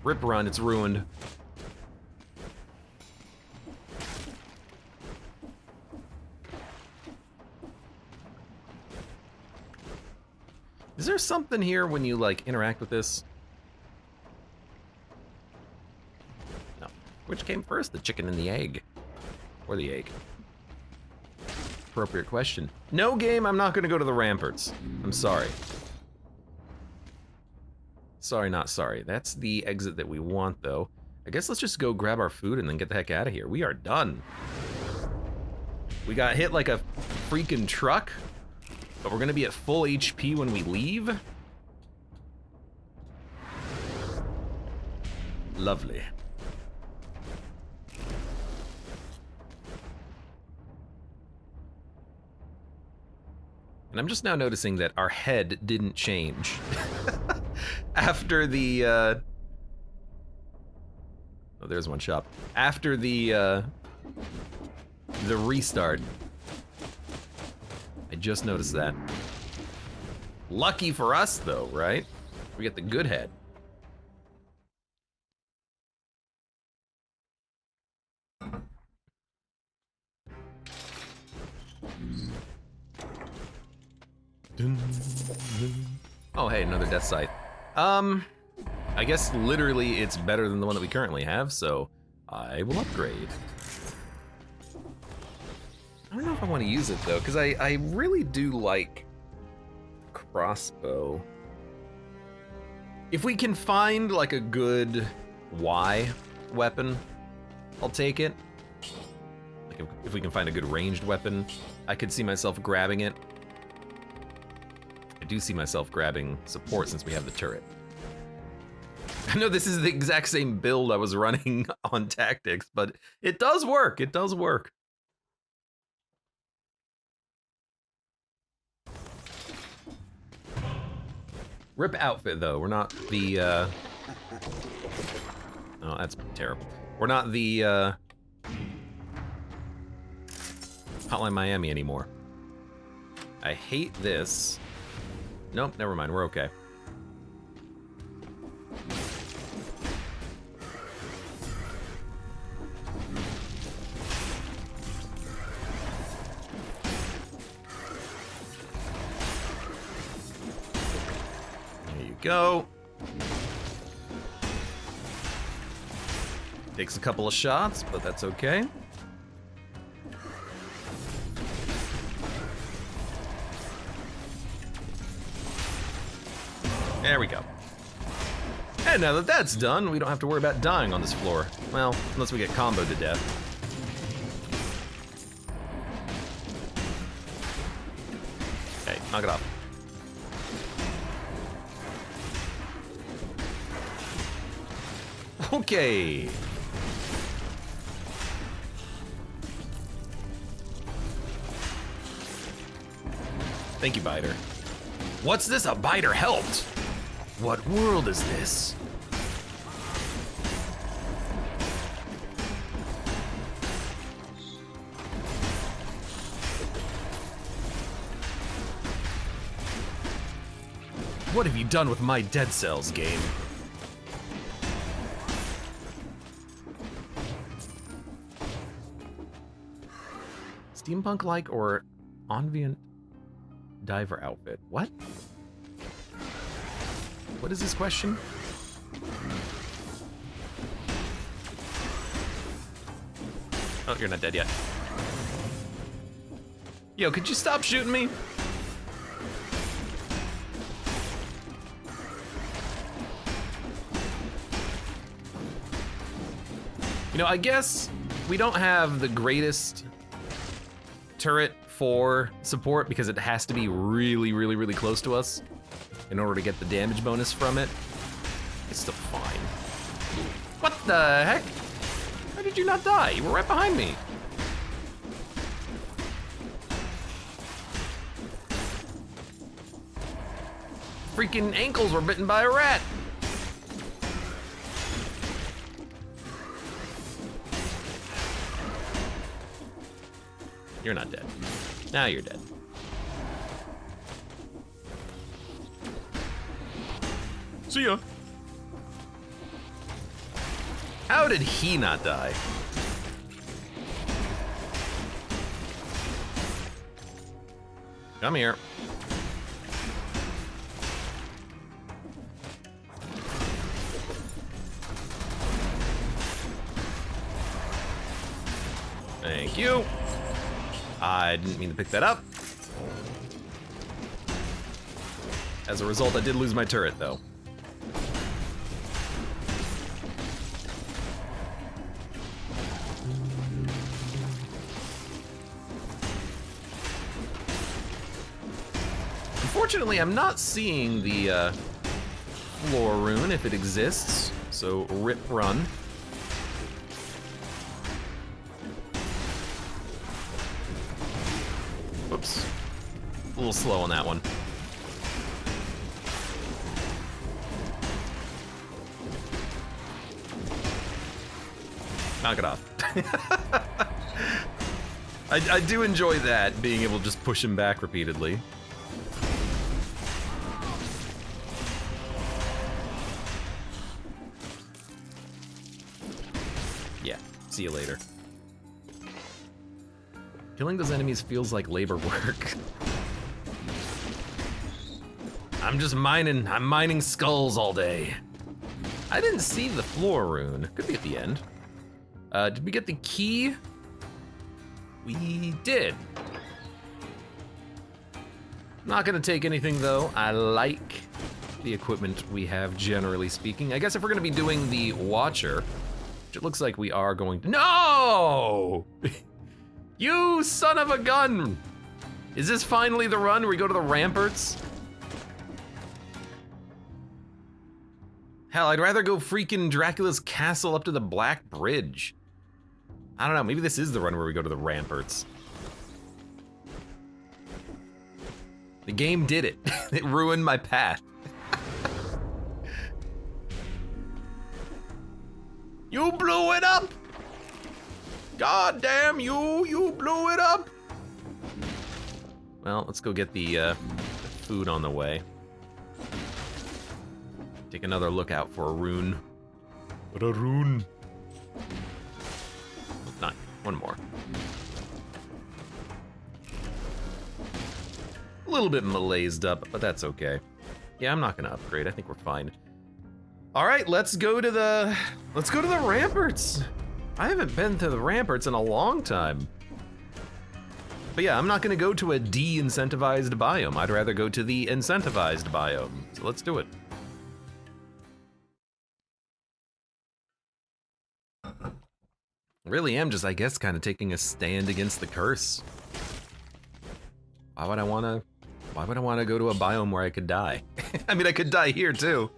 S1: Rip run, it's ruined. Is there something here when you, like, interact with this? No. Which came first, the chicken and the egg? Or the egg? Appropriate question. No game, I'm not gonna go to the ramparts. I'm sorry. Sorry, not sorry. That's the exit that we want, though. I guess let's just go grab our food and then get the heck out of here. We are done. We got hit like a freaking truck. But we're gonna be at full HP when we leave? Lovely. And I'm just now noticing that our head didn't change. After the, oh, there's one shop. After the restart. I just noticed that. Lucky for us, though, right? We get the good head. Oh, hey, another death sight. I guess literally it's better than the one that we currently have, so I will upgrade. I don't know if I want to use it, though, because I really do like crossbow. If we can find, like, a good Y weapon, I'll take it. Like, if we can find a good ranged weapon, I could see myself grabbing it. I do see myself grabbing support since we have the turret. I know this is the exact same build I was running on tactics, but it does work, it does work. Rip outfit, though. We're not the, oh, that's terrible. We're not the, Hotline Miami anymore. I hate this. Nope, never mind. We're okay. go. Takes a couple of shots, but that's okay. There we go. And now that that's done, we don't have to worry about dying on this floor. Well, unless we get comboed to death. Okay, knock it off. Okay. Thank you, Biter. What's this? A biter helped. What world is this? What have you done with my Dead Cells game? Steampunk-like or ambient diver outfit? What? What is this question? Oh, you're not dead yet. Yo, could you stop shooting me? You know, I guess we don't have the greatest turret for support because it has to be really, really, really close to us in order to get the damage bonus from it. It's still fine. What the heck? How did you not die? You were right behind me. Freaking ankles were bitten by a rat. You're not dead. Now you're dead. See ya. How did he not die? Come here. Thank you. I didn't mean to pick that up. As a result, I did lose my turret, though. Unfortunately, I'm not seeing the floor rune if it exists, so rip run. Whoops. A little slow on that one. Knock it off. I do enjoy that, being able to just push him back repeatedly. Yeah, see you later. Killing those enemies feels like labor work. I'm mining skulls all day. I didn't see the floor rune. Could be at the end. Did we get the key? We did. Not gonna take anything though. I like the equipment we have, generally speaking. I guess if we're gonna be doing the Watcher, which it looks like we are going to. No! You son of a gun! Is this finally the run where we go to the ramparts? Hell, I'd rather go freaking Dracula's castle up to the Black Bridge. I don't know, maybe this is the run where we go to the ramparts. The game did it. It ruined my path. You blew it up! God damn you, you blew it up! Well, let's go get the food on the way. Take another look out for a rune. What a rune. Not one more. A little bit malaised up, but that's okay. Yeah, I'm not gonna upgrade. I think we're fine. All right, let's go to the ramparts. I haven't been to the ramparts in a long time. But yeah, I'm not gonna go to a de-incentivized biome. I'd rather go to the incentivized biome. So let's do it. Really am just, I guess, kind of taking a stand against the curse. Why would I wanna go to a biome where I could die? I mean, I could die here too,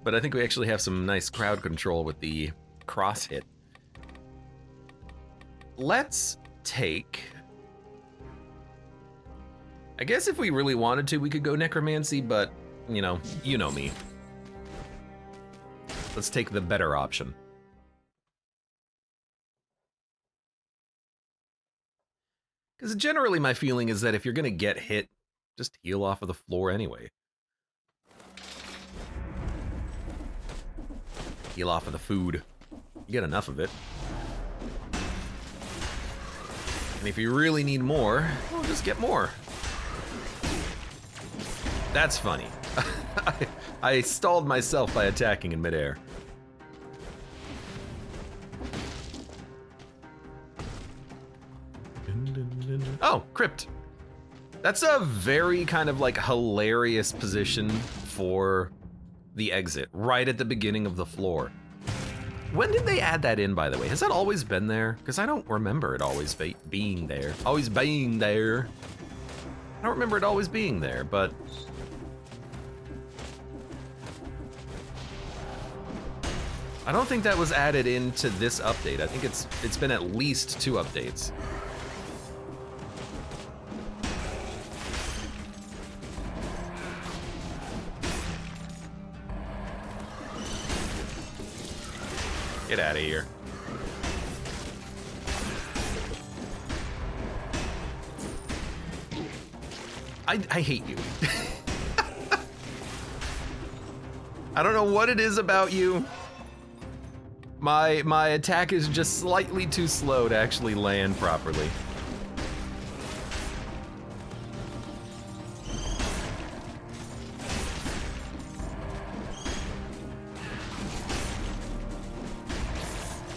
S1: but I think we actually have some nice crowd control with the cross hit. Let's take, I guess if we really wanted to, we could go necromancy, but you know me. Let's take the better option. Because generally my feeling is that if you're gonna get hit, just heal off of the floor anyway. Heal off of the food. You get enough of it. And if you really need more, well, just get more. That's funny. I stalled myself by attacking in midair. Oh, crypt. That's a very kind of like hilarious position for the exit, right at the beginning of the floor. When did they add that in, by the way? Has that always been there? Because I don't remember it always being there. Always being there. I don't remember it always being there, but... I don't think that was added into this update. I think it's been at least 2 updates. Get out of here. I hate you. I don't know what it is about you. My attack is just slightly too slow to actually land properly.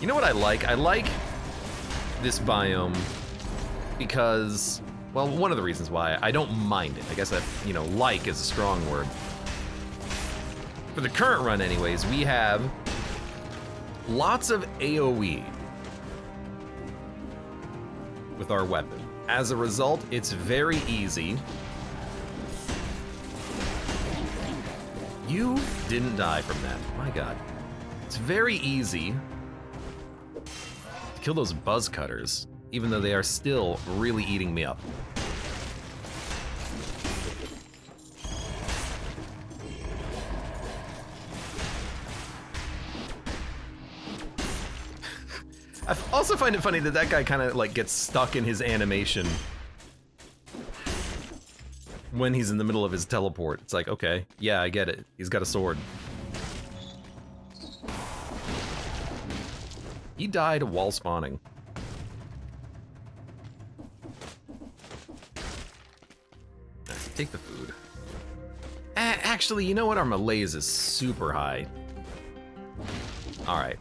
S1: You know what I like? I like this biome because, well, one of the reasons why I don't mind it. I guess that, you know, like is a strong word. For the current run anyways, we have lots of AoE with our weapon. As a result, it's very easy. You didn't die from that, my God. It's very easy to kill those buzz cutters, even though they are still really eating me up. I also find it funny that that guy kind of like gets stuck in his animation when he's in the middle of his teleport. It's like, okay, yeah, I get it. He's got a sword. He died while spawning. Take the food. Actually, you know what? Our malaise is super high. All right.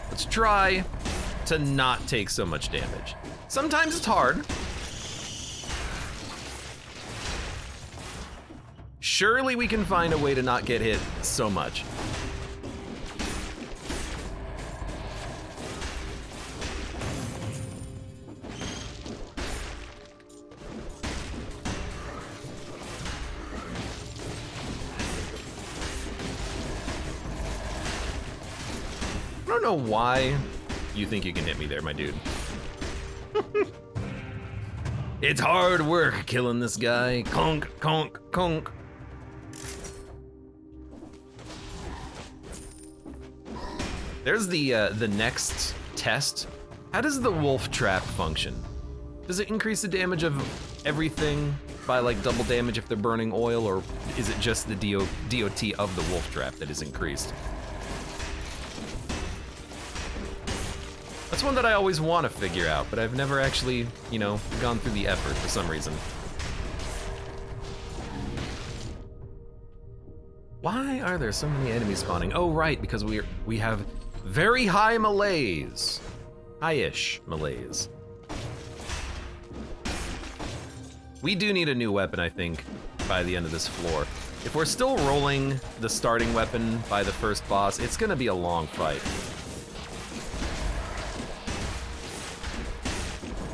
S1: Let's try to not take so much damage. Sometimes it's hard. Surely we can find a way to not get hit so much. I don't know why you think you can hit me there, my dude. It's hard work killing this guy. Conk, conk, conk. There's the next test. How does the wolf trap function? Does it increase the damage of everything by like double damage if they're burning oil, or is it just the DOT of the wolf trap that is increased? That's one that I always want to figure out, but I've never actually, you know, gone through the effort for some reason. Why are there so many enemies spawning? Oh, right, because we have very high melees. High-ish melees. We do need a new weapon, I think, by the end of this floor. If we're still rolling the starting weapon by the first boss, it's gonna be a long fight.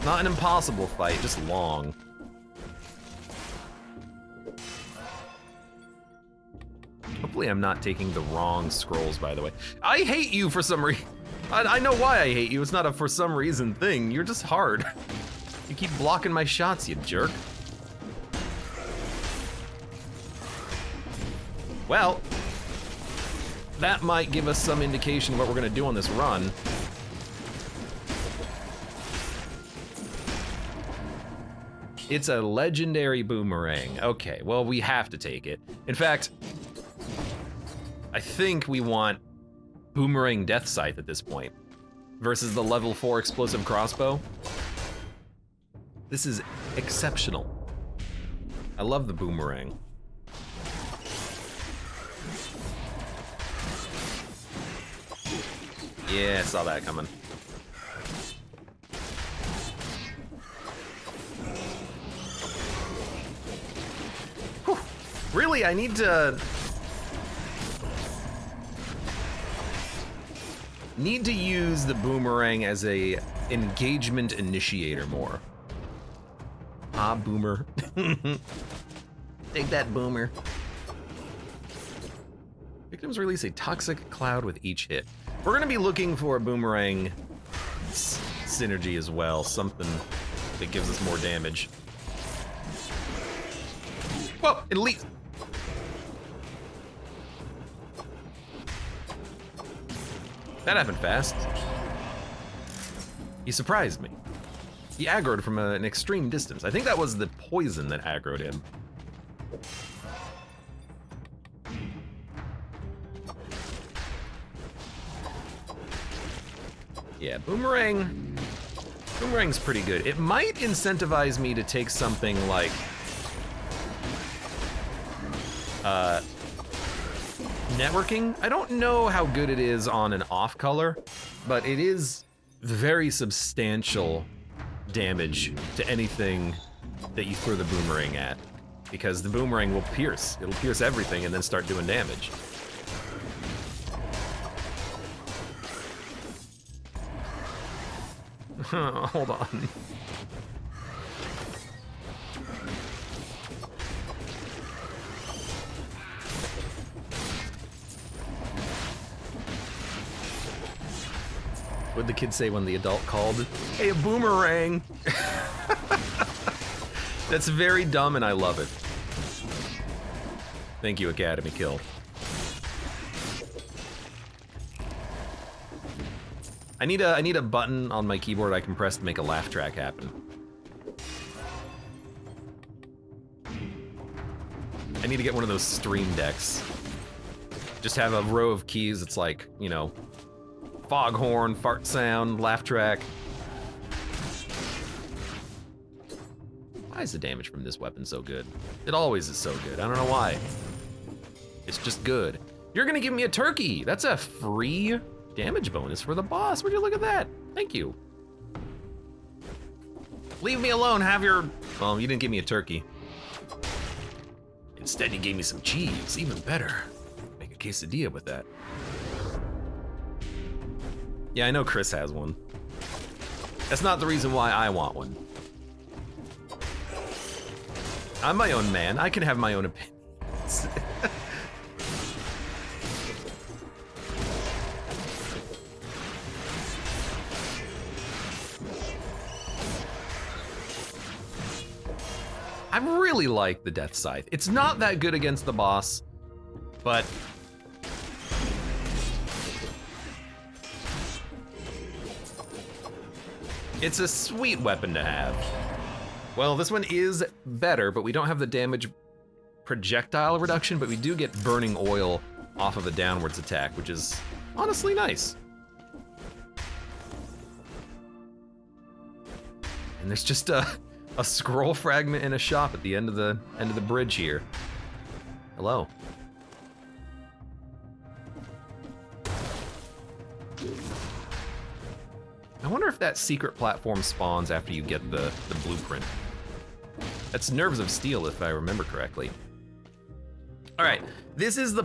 S1: Not an impossible fight, just long. Hopefully I'm not taking the wrong scrolls, by the way. I hate you for some reason. I know why I hate you. It's not a for some reason thing. You're just hard. You keep blocking my shots, you jerk. Well, that might give us some indication of what we're gonna do on this run. It's a legendary boomerang. Okay, well, we have to take it. In fact, I think we want boomerang death scythe at this point versus the level 4 explosive crossbow. This is exceptional. I love the boomerang. Yeah, I saw that coming. Whew. Really, I need to use the boomerang as a engagement initiator more. Ah, boomer. Take that, boomer. Victims release a toxic cloud with each hit. We're gonna be looking for a boomerang synergy as well, something that gives us more damage. Whoa, at least. That happened fast. He surprised me. He aggroed from an extreme distance. I think that was the poison that aggroed him. Yeah, boomerang's pretty good. It might incentivize me to take something like networking. I don't know how good it is on an off color, but it is very substantial damage to anything that you throw the boomerang at, because the boomerang will pierce. It'll pierce everything and then start doing damage. Hold on. What'd the kid say when the adult called? Hey, a boomerang! That's very dumb and I love it. Thank you, Academy Kill. I need a button on my keyboard I can press to make a laugh track happen. I need to get one of those stream decks. Just have a row of keys. It's like, you know, foghorn, fart sound, laugh track. Why is the damage from this weapon so good? It always is so good. I don't know why. It's just good. You're gonna give me a turkey. That's a free damage bonus for the boss. Would you look at that? Thank you. Leave me alone, have your... Well, you didn't give me a turkey. Instead, you gave me some cheese, even better. Make a quesadilla with that. Yeah, I know Chris has one. That's not the reason why I want one. I'm my own man. I can have my own opinions. I really like the Death Scythe. It's not that good against the boss, but it's a sweet weapon to have. Well, this one is better, but we don't have the damage projectile reduction, but we do get burning oil off of a downwards attack, which is honestly nice. And there's just a scroll fragment in a shop at the end of the bridge here. Hello. I wonder if that secret platform spawns after you get the blueprint. That's Nerves of Steel, if I remember correctly. All right, this is the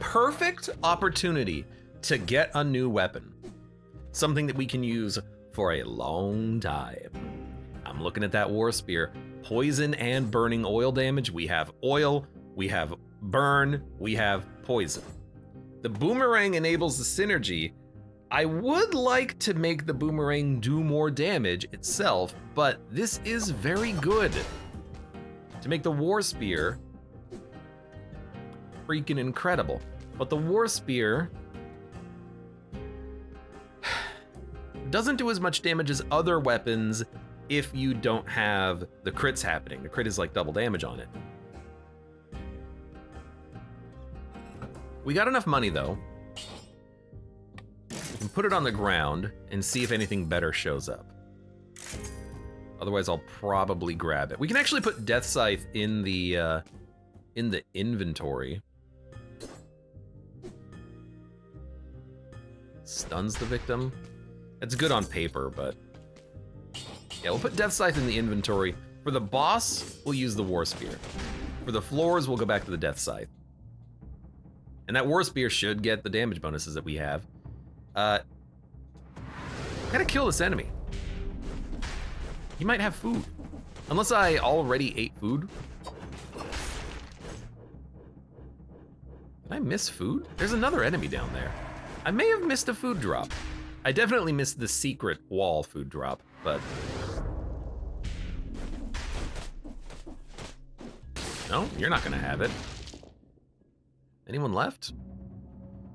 S1: perfect opportunity to get a new weapon. Something that we can use for a long time. I'm looking at that war spear. Poison and burning oil damage. We have oil, we have burn, we have poison. The boomerang enables the synergy. I would like to make the boomerang do more damage itself, but this is very good. To make the war spear freaking incredible. But the war spear doesn't do as much damage as other weapons if you don't have the crits happening. The crit is like double damage on it. We got enough money though. We can put it on the ground and see if anything better shows up. Otherwise, I'll probably grab it. We can actually put Death Scythe in the inventory. Stuns the victim. It's good on paper, but yeah, we'll put Death Scythe in the inventory. For the boss, we'll use the War Spear. For the floors, we'll go back to the Death Scythe. And that War Spear should get the damage bonuses that we have. Gotta kill this enemy. He might have food. Unless I already ate food. Did I miss food? There's another enemy down there. I may have missed a food drop. I definitely missed the secret wall food drop, but... No, you're not gonna have it. Anyone left?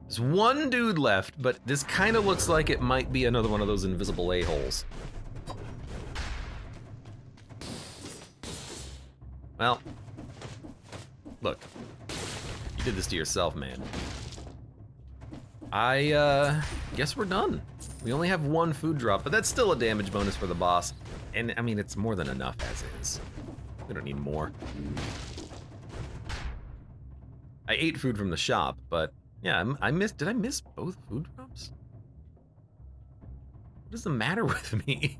S1: There's one dude left, but this kind of looks like it might be another one of those invisible a-holes. Well, look, you did this to yourself, man. I guess we're done. We only have one food drop, but that's still a damage bonus for the boss. And I mean, it's more than enough as is. We don't need more. I ate food from the shop, but yeah, did I miss both food drops? What is the matter with me?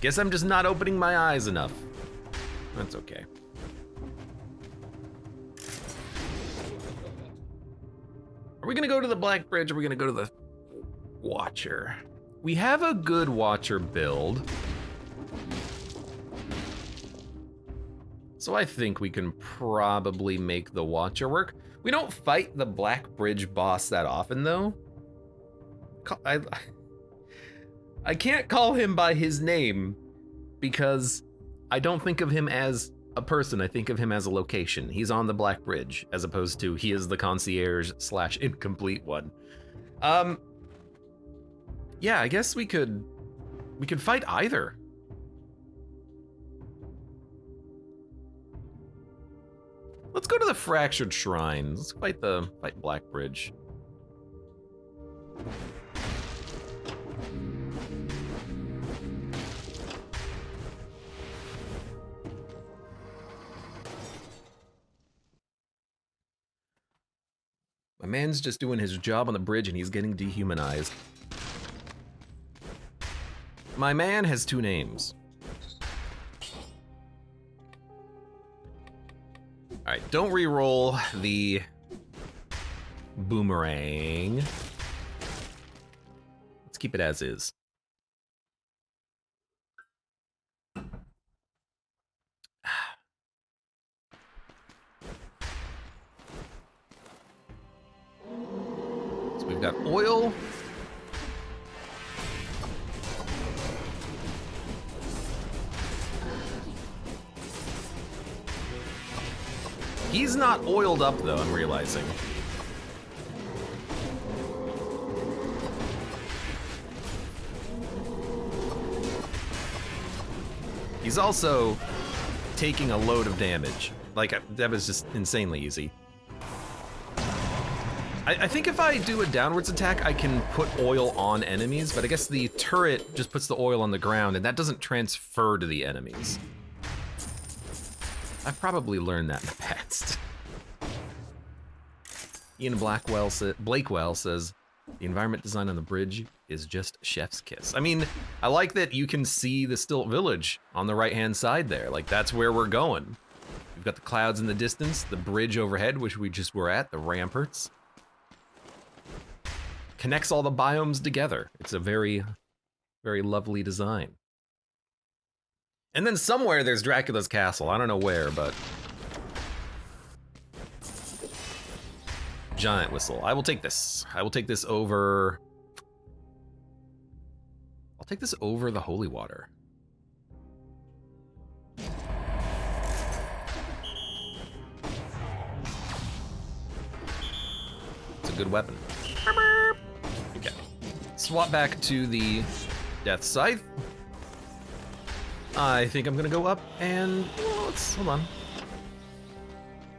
S1: Guess I'm just not opening my eyes enough. That's okay. Are we gonna go to the Black Bridge or are we gonna go to the Watcher? We have a good Watcher build. So I think we can probably make the Watcher work. We don't fight the Black Bridge boss that often though. I can't call him by his name because I don't think of him as a person. I think of him as a location. He's on the Black Bridge as opposed to he is the concierge / incomplete one. Yeah, I guess we could fight either. Let's go to the Fractured Shrine. Let's fight Black Bridge. My man's just doing his job on the bridge and he's getting dehumanized. My man has 2 names. All right, don't re-roll the boomerang. Let's keep it as is. So we've got oil. He's not oiled up though, I'm realizing. He's also taking a load of damage. Like, that was just insanely easy. I think if I do a downwards attack, I can put oil on enemies, but I guess the turret just puts the oil on the ground, and that doesn't transfer to the enemies. I've probably learned that in the past. Ian Blakewell says, the environment design on the bridge is just chef's kiss. I mean, I like that you can see the Stilt Village on the right-hand side there. Like, that's where we're going. We've got the clouds in the distance, the bridge overhead, which we just were at, the ramparts. Connects all the biomes together. It's a very, very lovely design. And then somewhere there's Dracula's castle. I don't know where, but... Giant whistle. I will take this. I will take this over... I'll take this over the holy water. It's a good weapon. Okay. Swap back to the Death Scythe. I think I'm gonna go up and, well, let's, hold on.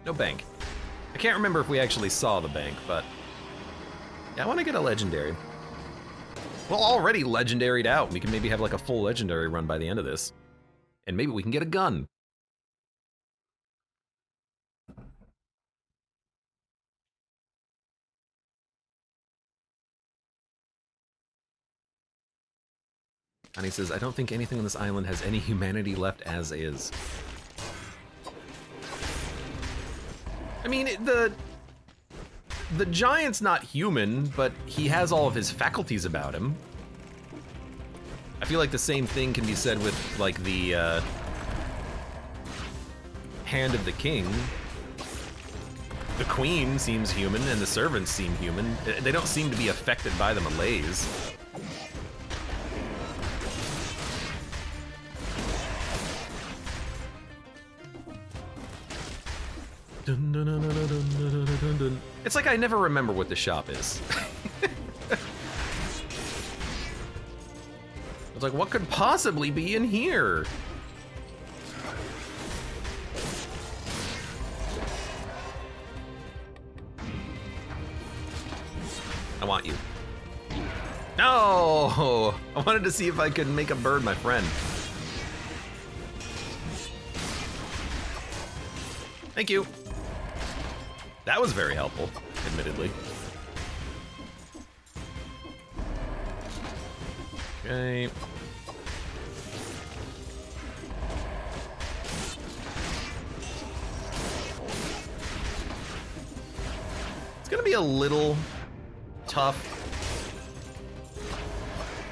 S1: No bank. I can't remember if we actually saw the bank, but yeah, I wanna get a legendary. Well, already legendaried out. We can maybe have like a full legendary run by the end of this. And maybe we can get a gun. And he says, I don't think anything on this island has any humanity left as is. I mean, the giant's not human, but he has all of his faculties about him. I feel like the same thing can be said with, like, the Hand of the King. The queen seems human, and the servants seem human. They don't seem to be affected by the malaise. Dun, dun, dun, dun, dun, dun, dun, dun. It's like I never remember what the shop is. It's like, what could possibly be in here? I want you. No! I wanted to see if I could make a bird my friend. Thank you. That was very helpful, admittedly. Okay. It's gonna be a little tough.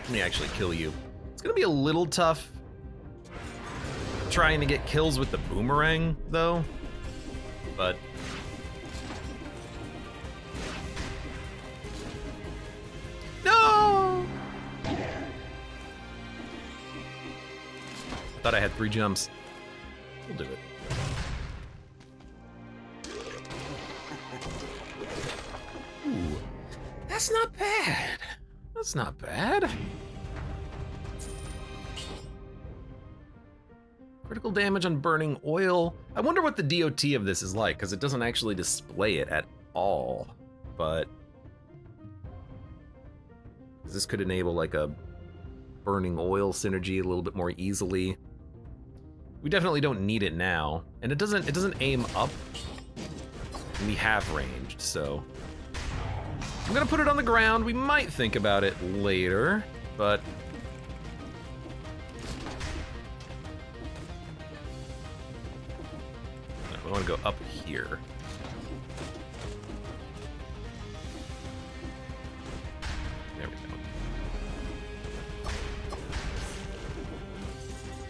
S1: Let me actually kill you. It's gonna be a little tough trying to get kills with the boomerang, though. But no! Thought I had 3 jumps. We'll do it. Ooh, that's not bad. That's not bad. Critical damage on burning oil. I wonder what the DOT of this is like, because it doesn't actually display it at all. But this could enable like a burning oil synergy a little bit more easily. We definitely don't need it now, and it doesn't aim up. And we have ranged, so I'm gonna put it on the ground. We might think about it later, but we want to go up here. There we go.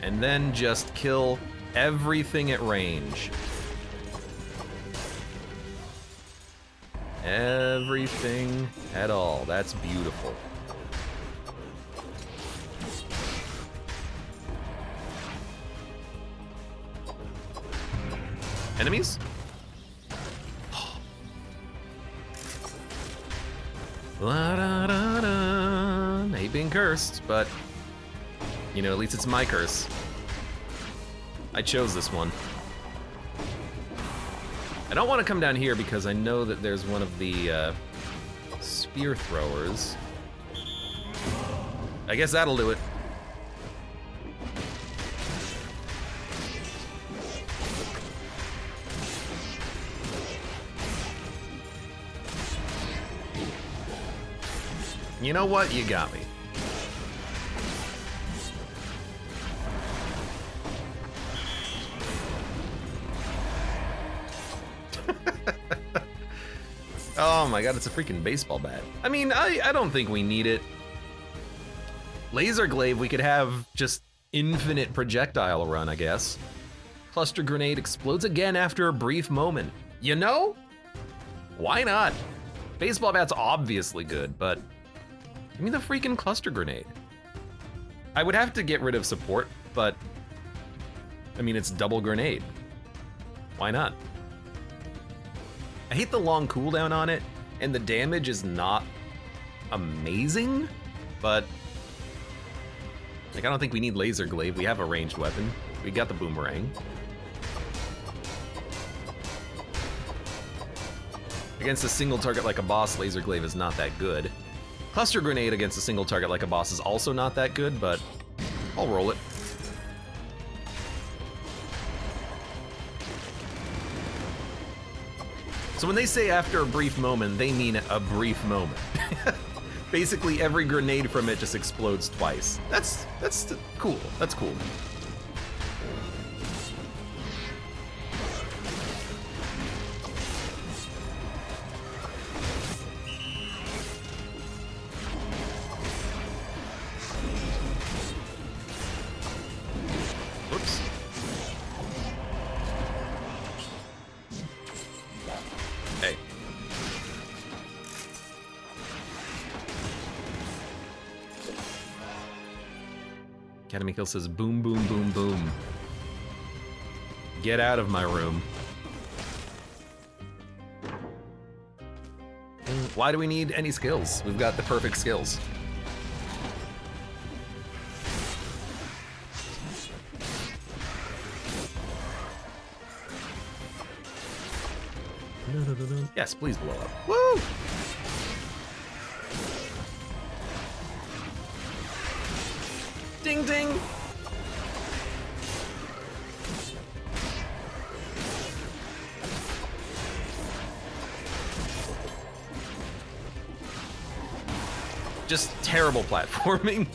S1: And then just kill everything at range. Everything at all. That's beautiful. Enemies? La da da da. I hate being cursed, but you know, at least it's my curse. I chose this one. I don't want to come down here because I know that there's one of the spear throwers. I guess that'll do it. You know what? You got me. Oh my god, it's a freaking baseball bat. I mean, I don't think we need it. Laser glaive, we could have just infinite projectile run, I guess. Cluster grenade explodes again after a brief moment. You know? Why not? Baseball bat's obviously good, but give me the freaking cluster grenade. I would have to get rid of support, but I mean, it's double grenade. Why not? I hate the long cooldown on it, and the damage is not amazing, but like I don't think we need laser glaive. We have a ranged weapon. We got the boomerang. Against a single target like a boss, laser glaive is not that good. Cluster grenade against a single target like a boss is also not that good, but I'll roll it. So when they say after a brief moment, they mean a brief moment. Basically every grenade from it just explodes twice. That's cool, that's cool. Oops. Hey. Academy Kill says boom, boom, boom, boom. Get out of my room. Why do we need any skills? We've got the perfect skills. Yes, please blow up. Woo! Ding ding! Just terrible platforming.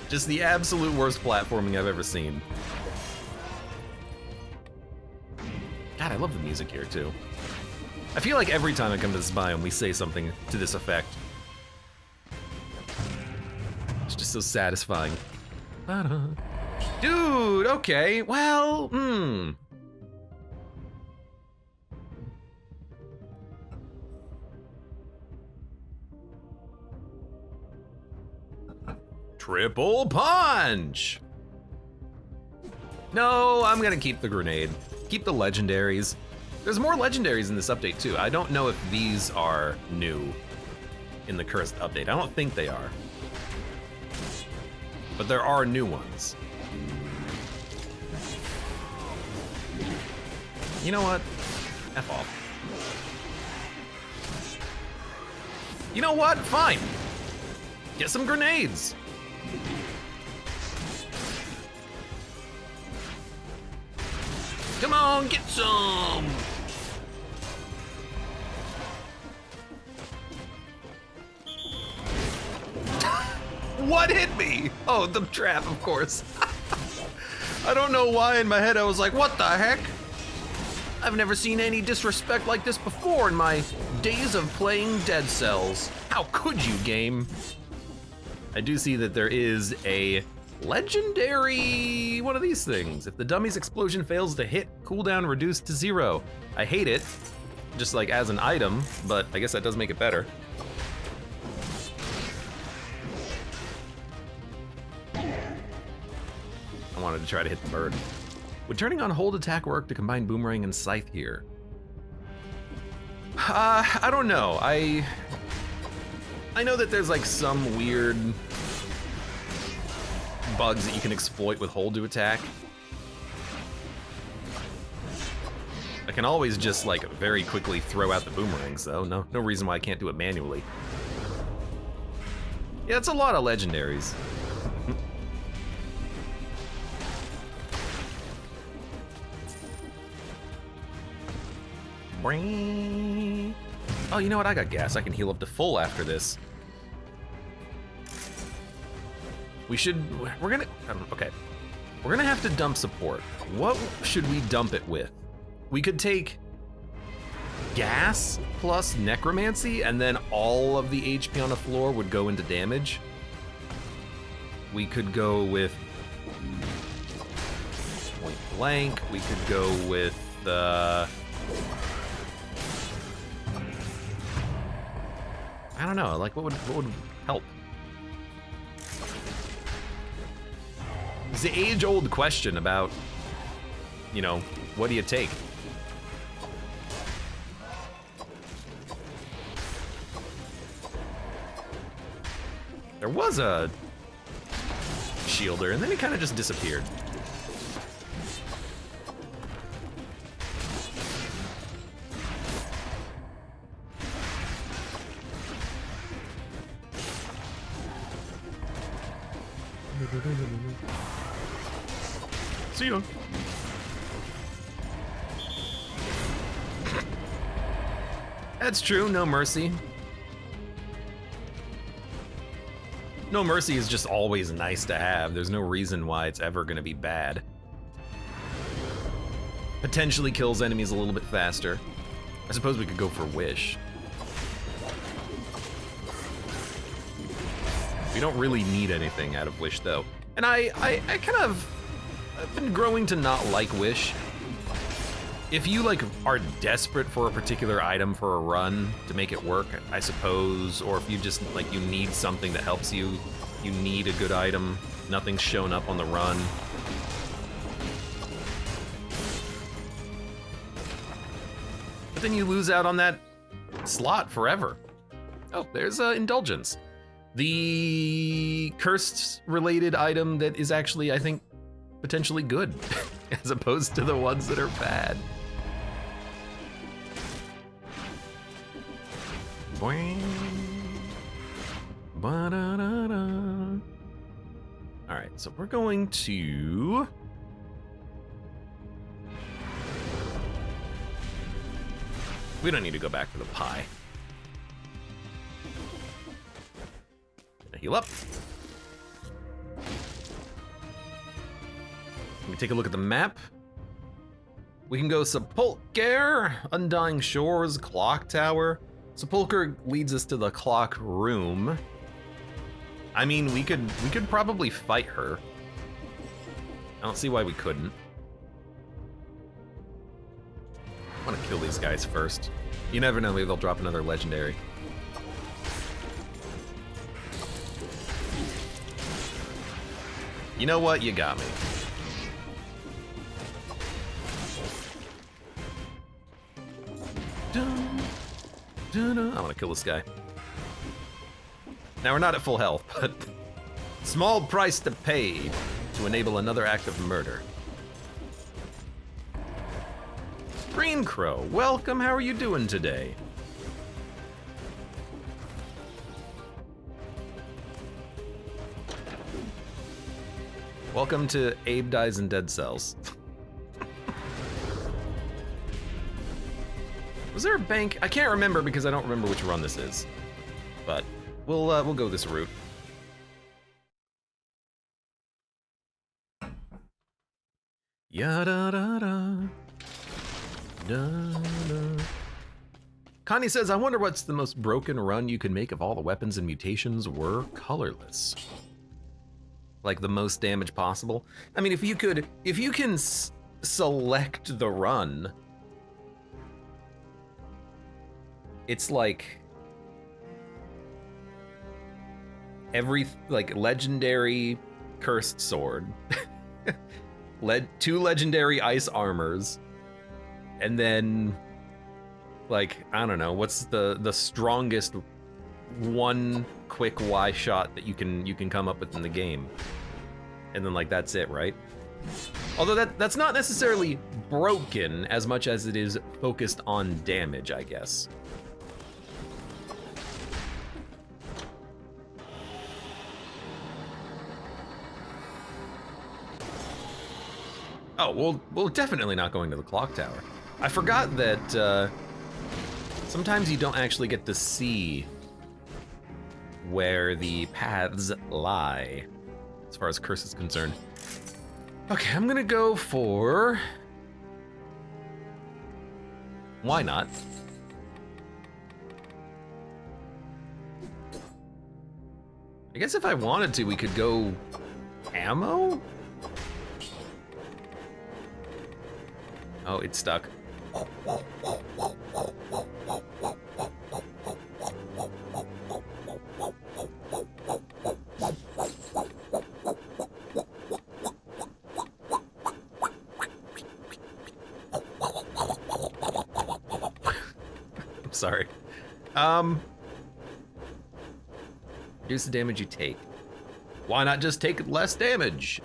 S1: Just the absolute worst platforming I've ever seen. God, I love the music here too. I feel like every time I come to this biome, we say something to this effect. It's just so satisfying. Dude, okay, well, Triple punch! No, I'm gonna keep the grenade. Keep the legendaries. There's more legendaries in this update too. I don't know if these are new in the cursed update. I don't think they are. But there are new ones. You know what? F off. You know what? Fine. Get some grenades. Come on, get some! What hit me? Oh, the trap, of course. I don't know why in my head I was like, what the heck? I've never seen any disrespect like this before in my days of playing Dead Cells. How could you, game? I do see that there is a legendary one of these things. If the dummy's explosion fails to hit, cooldown reduced to 0. I hate it, just like as an item, but I guess that does make it better. I wanted to try to hit the bird. Would turning on hold attack work to combine boomerang and scythe here? I don't know. I know that there's like some weird bugs that you can exploit with hold to attack. can always just like very quickly throw out the boomerangs though. No reason why I can't do it manually. Yeah, it's a lot of legendaries. Oh, you know what? I got gas. I can heal up to full after this. We're gonna have to dump support. What should we dump it with? We could take gas plus necromancy, and then all of the HP on the floor would go into damage. We could go with point blank. We could go with I don't know, like what would help? It's the age-old question about, you know, what do you take? There was a shielder, and then he kind of just disappeared. See ya. That's true, no mercy. No mercy is just always nice to have. There's no reason why it's ever gonna be bad. Potentially kills enemies a little bit faster. I suppose we could go for wish. We don't really need anything out of wish though. And I've been growing to not like wish. If you like are desperate for a particular item for a run to make it work, I suppose, or if you just like you need something that helps you, you need a good item, nothing's shown up on the run. But then you lose out on that slot forever. Oh, there's Indulgence. The cursed related item that is actually, I think, potentially good, as opposed to the ones that are bad. Boing. Ba-da-da-da. All right, so we're going to... We don't need to go back for the pie. Heal up. Let me take a look at the map. We can go Sepulcher, Undying Shores, Clock Tower. Sepulcher leads us to the clock room. I mean, we could probably fight her. I don't see why we couldn't. I want to kill these guys first. You never know, maybe they'll drop another legendary. You know what? You got me. I'm gonna kill this guy. Now we're not at full health, but small price to pay to enable another act of murder. Green Crow, welcome. How are you doing today? Welcome to Abe Dies in Dead Cells. Was there a bank? I can't remember because I don't remember which run this is. But we'll go this route. Yada da da. Da da. Connie says, I wonder what's the most broken run you could make if all the weapons and mutations were colorless. Like the most damage possible. I mean, if you can select the run, it's like every like legendary cursed sword, two legendary ice armors, and then like I don't know what's the strongest one quick Y shot that you can come up with in the game, and then like that's it, right? Although that's not necessarily broken as much as it is focused on damage, I guess. Oh, we're definitely not going to the clock tower. I forgot that sometimes you don't actually get to see where the paths lie, as far as curse is concerned. Okay, I'm gonna go for... Why not? I guess if I wanted to, we could go ammo? Oh, it's stuck. I'm sorry. Reduce the damage you take. Why not just take less damage?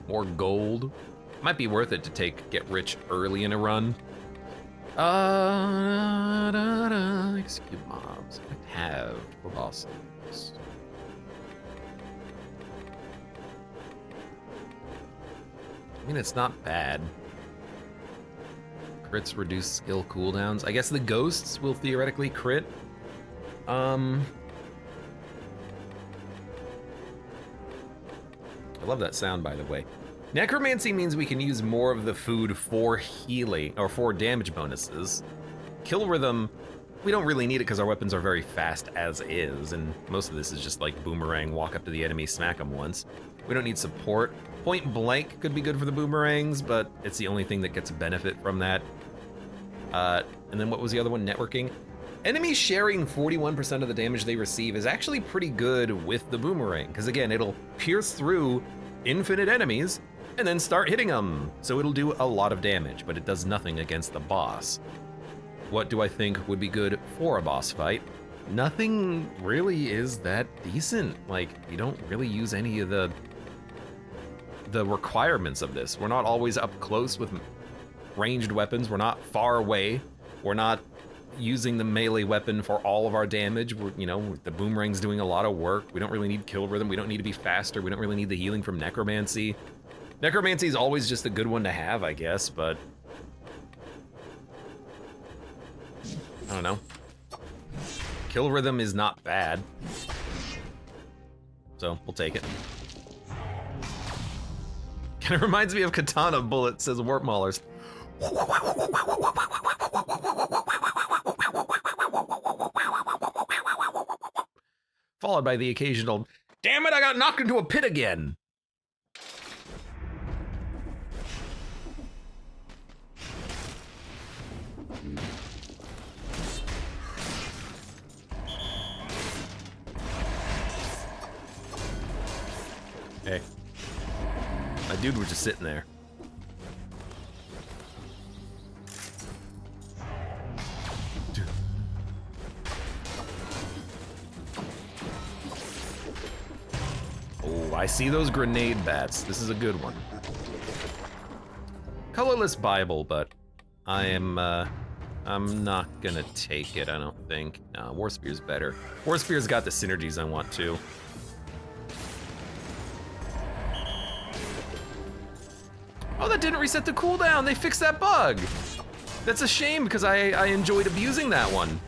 S1: More gold. Might be worth it to get rich early in a run. Execute mobs. I have for bosses. I mean, it's not bad. Crits reduce skill cooldowns. I guess the ghosts will theoretically crit. I love that sound, by the way. Necromancy means we can use more of the food for healing, or for damage bonuses. Kill rhythm, we don't really need it because our weapons are very fast as is, and most of this is just like boomerang, walk up to the enemy, smack them once. We don't need support. Point blank could be good for the boomerangs, but it's the only thing that gets benefit from that. And then what was the other one? Networking. Enemies sharing 41% of the damage they receive is actually pretty good with the boomerang, because again, it'll pierce through infinite enemies and then start hitting them. So it'll do a lot of damage, but it does nothing against the boss. What do I think would be good for a boss fight? Nothing really is that decent. Like, you don't really use any of the requirements of this. We're not always up close with ranged weapons. We're not far away. We're not using the melee weapon for all of our damage. You know, the boomerang's doing a lot of work. We don't really need kill rhythm. We don't need to be faster. We don't really need the healing from necromancy. Necromancy is always just a good one to have, I guess, but I don't know. Kill rhythm is not bad, so we'll take it. Kind of reminds me of Katana Bullet, says Warp Maulers. Followed by the occasional, damn it, I got knocked into a pit again. Hey, my dude was just sitting there. Oh, I see those grenade bats. This is a good one. Colorless Bible, but I'm not gonna take it, I don't think. No, War Spear's better. War Spear's got the synergies I want to. Oh, that didn't reset the cooldown. They fixed that bug. That's a shame because I enjoyed abusing that one.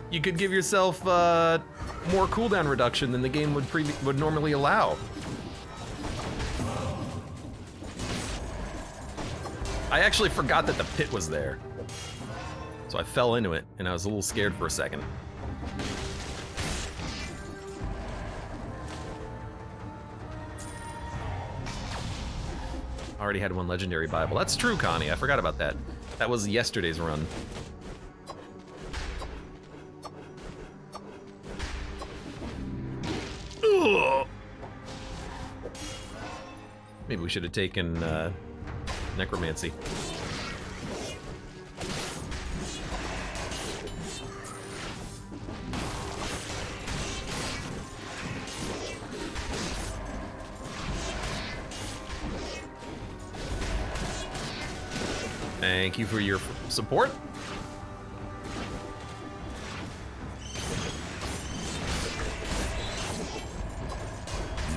S1: You could give yourself more cooldown reduction than the game would normally allow. I actually forgot that the pit was there. So I fell into it and I was a little scared for a second. Already had one legendary Bible. That's true, Connie. I forgot about that. That was yesterday's run. Ugh. Maybe we should have taken necromancy. Thank you for your support.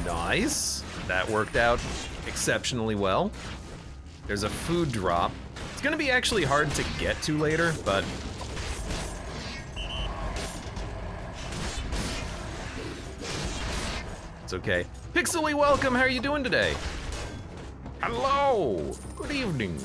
S1: Nice. That worked out exceptionally well. There's a food drop. It's gonna be actually hard to get to later, but it's okay. Pixely, welcome. How are you doing today? Hello. Good evening.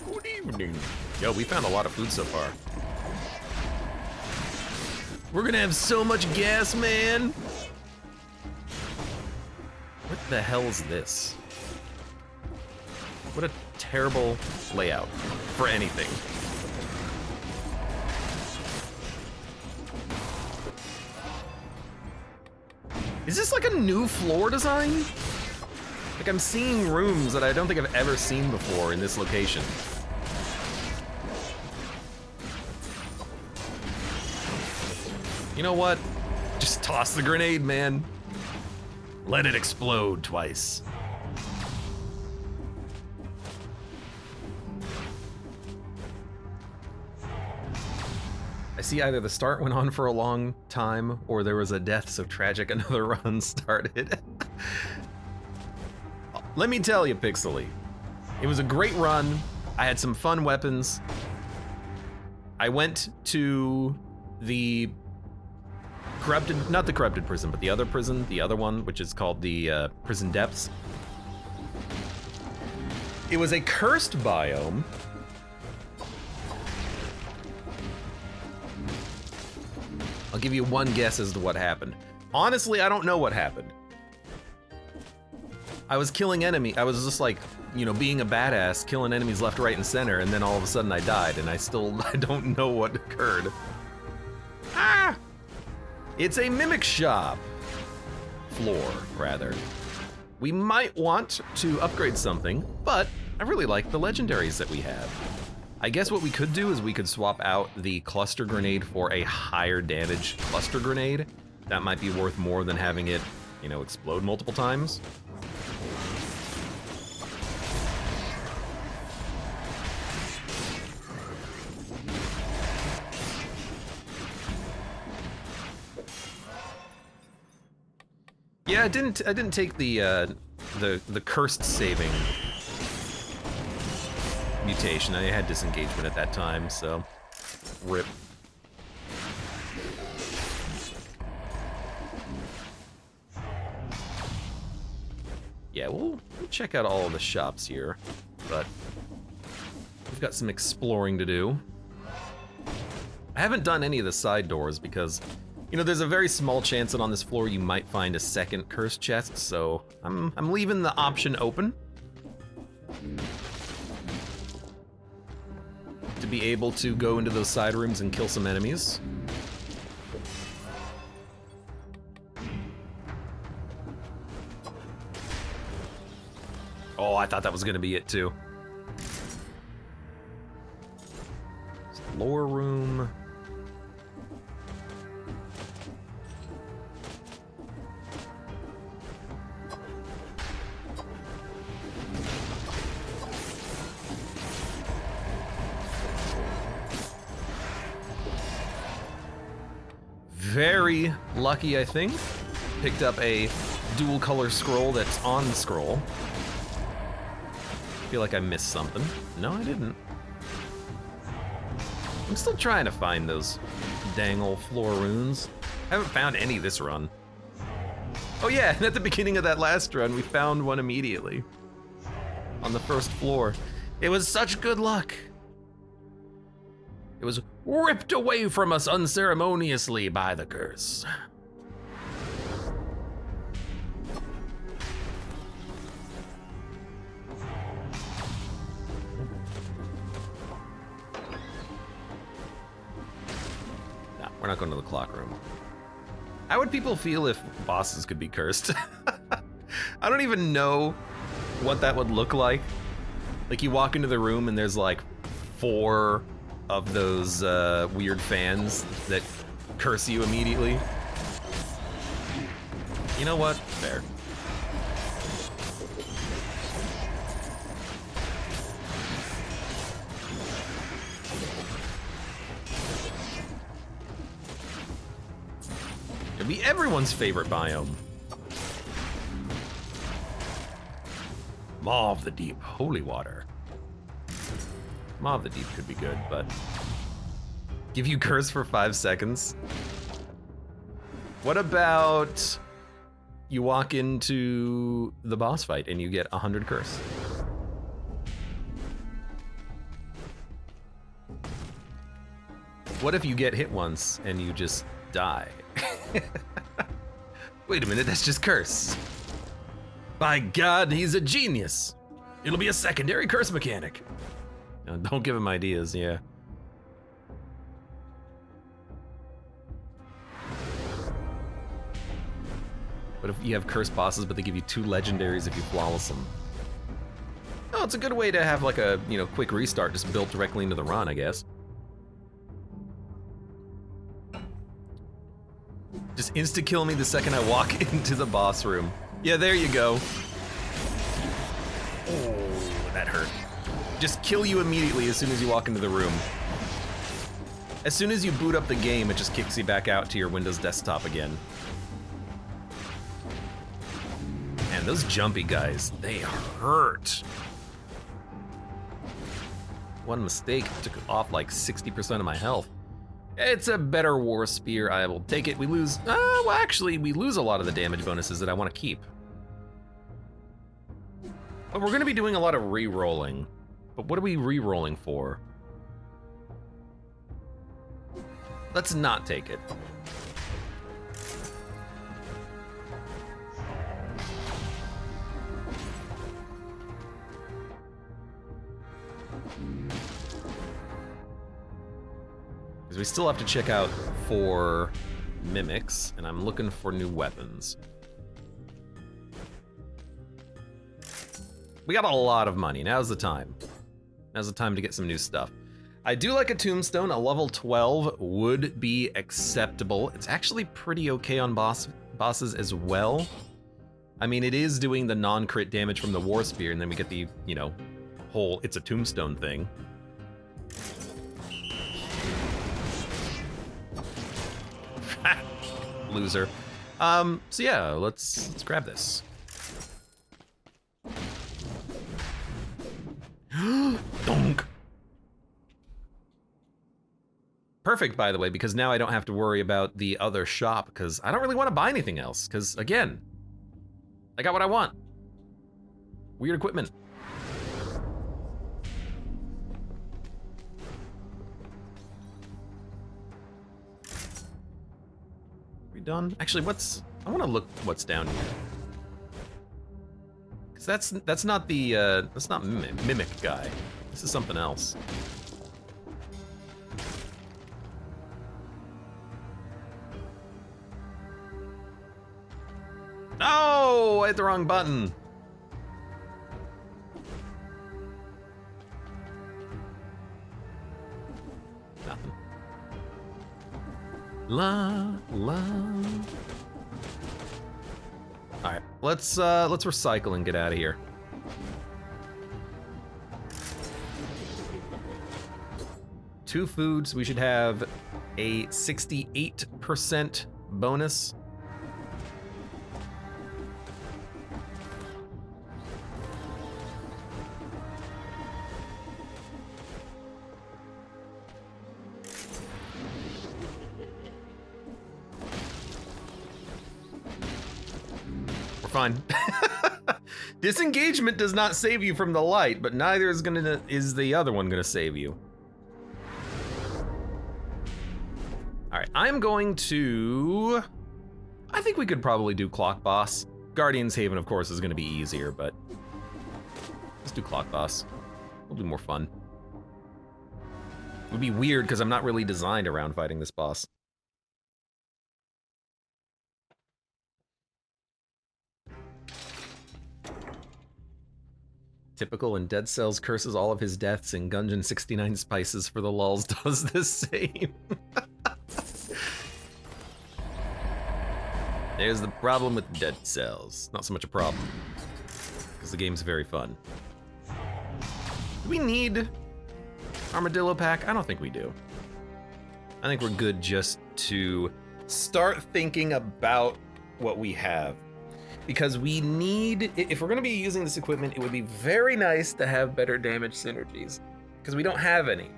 S1: Good evening. Yo, we found a lot of food so far. We're gonna have so much gas, man. What the hell is this? What a terrible layout for anything. Is this like a new floor design? Like I'm seeing rooms that I don't think I've ever seen before in this location. You know what? Just toss the grenade, man. Let it explode twice. I see either the start went on for a long time or there was a death so tragic another run started. Let me tell you, Pixely, it was a great run. I had some fun weapons. I went to the corrupted, not the corrupted prison, but the other prison, the other one, which is called the Prison Depths. It was a cursed biome. I'll give you one guess as to what happened. Honestly, I don't know what happened. I was killing enemy. I was just like, you know, being a badass, killing enemies left, right, and center, and then all of a sudden I died, and I don't know what occurred. Ah! It's a mimic shop. Floor, rather. We might want to upgrade something, but I really like the legendaries that we have. I guess what we could do is we could swap out the cluster grenade for a higher damage cluster grenade. That might be worth more than having it, you know, explode multiple times. Yeah, I didn't take the cursed saving mutation. I had disengagement at that time, so rip. Yeah, we'll check out all of the shops here, but we've got some exploring to do. I haven't done any of the side doors because, you know, there's a very small chance that on this floor you might find a second cursed chest, so I'm leaving the option open to be able to go into those side rooms and kill some enemies. Oh, I thought that was gonna be it too. Lower room. Very lucky, I think. Picked up a dual color scroll that's on the scroll. I feel like I missed something. No, I didn't. I'm still trying to find those dang old floor runes. I haven't found any this run. Oh yeah, and at the beginning of that last run, we found one immediately. On the first floor. It was such good luck. It was ripped away from us unceremoniously by the curse. No, we're not going to the clock room. How would people feel if bosses could be cursed? I don't even know what that would look like. Like, you walk into the room and there's like 4 of those weird fans that curse you immediately. You know what? Fair. It'd be everyone's favorite biome. Maw of the Deep, holy water. Maw of the Deep could be good, but give you curse for 5 seconds. What about you walk into the boss fight and you get 100 curse? What if you get hit once and you just die? Wait a minute, that's just curse. By God, he's a genius. It'll be a secondary curse mechanic. No, don't give him ideas, yeah. What if you have curse bosses, but they give you 2 legendaries if you flawless them? Oh, it's a good way to have like a, you know, quick restart just built directly into the run, I guess. Just insta-kill me the second I walk into the boss room. Yeah, there you go. Oh, that hurt. Just kill you immediately as soon as you walk into the room. As soon as you boot up the game, it just kicks you back out to your Windows desktop again. Man, those jumpy guys, they hurt. One mistake took off like 60% of my health. It's a better war spear, I will take it. We lose, well actually, we lose a lot of the damage bonuses that I want to keep. But we're gonna be doing a lot of re-rolling. But what are we re-rolling for? Let's not take it. Because we still have to check out for mimics, and I'm looking for new weapons. We got a lot of money, now's the time. Now's the time to get some new stuff. I do like a tombstone, a level 12 would be acceptable. It's actually pretty okay on bosses as well. I mean, it is doing the non-crit damage from the war spear, and then we get the, you know, whole it's a tombstone thing. Loser. So yeah, let's grab this. Donk. Perfect, by the way, because now I don't have to worry about the other shop, because I don't really want to buy anything else, because again, I got what I want. Weird equipment. We done? Actually, I want to look what's down here. Because that's not the, that's not Mimic guy. This is something else. No! I hit the wrong button. Nothing. La la. All right, let's recycle and get out of here. Two foods. We should have a 68% bonus. Fine. Disengagement does not save you from the light, but neither is the other one gonna save you. All right, I'm going to. I think we could probably do Clock Boss. Guardian's Haven, of course, is gonna be easier, but let's do Clock Boss. It'll be more fun. It would be weird because I'm not really designed around fighting this boss. typical, and Dead Cells curses all of his deaths, and Gungeon 69 Spices for the lulz does the same. There's the problem with Dead Cells. Not so much a problem, because the game's very fun. Do we need Armadillo Pack? I don't think we do. I think we're good just to start thinking about what we have. Because we need, if we're gonna be using this equipment, it would be very nice to have better damage synergies, because we don't have any.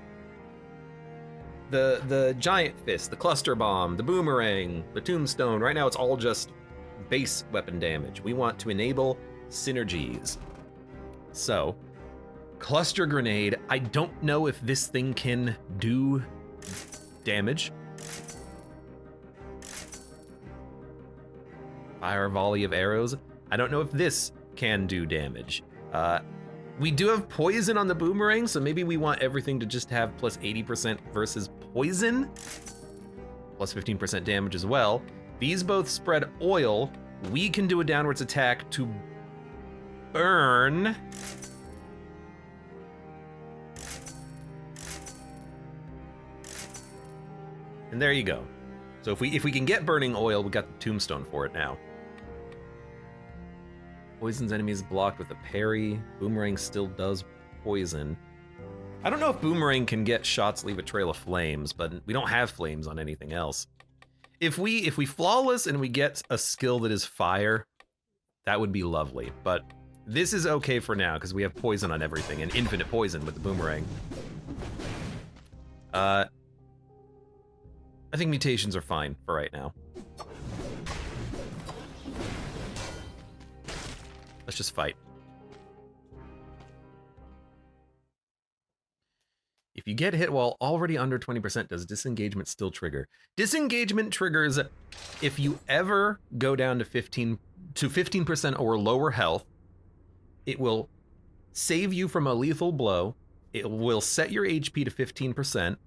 S1: The giant fist, the cluster bomb, the boomerang, the tombstone, right now it's all just base weapon damage. We want to enable synergies. So, cluster grenade, I don't know if this thing can do damage. Fire volley of arrows. I don't know if this can do damage. We do have poison on the boomerang, so maybe we want everything to just have plus 80% versus poison. Plus 15% damage as well. These both spread oil. We can do a downwards attack to burn. And there you go. So if we can get burning oil, we got the tombstone for it now. Poisons enemies blocked with a parry. Boomerang still does poison. I don't know if Boomerang can get shots leave a trail of flames, but we don't have flames on anything else. If we flawless and we get a skill that is fire, that would be lovely. But this is okay for now because we have poison on everything and infinite poison with the Boomerang. I think mutations are fine for right now. Let's just fight. If you get hit while already under 20%, does disengagement still trigger? Disengagement triggers if you ever go down to 15% or lower health. It will save you from a lethal blow. It will set your HP to 15%,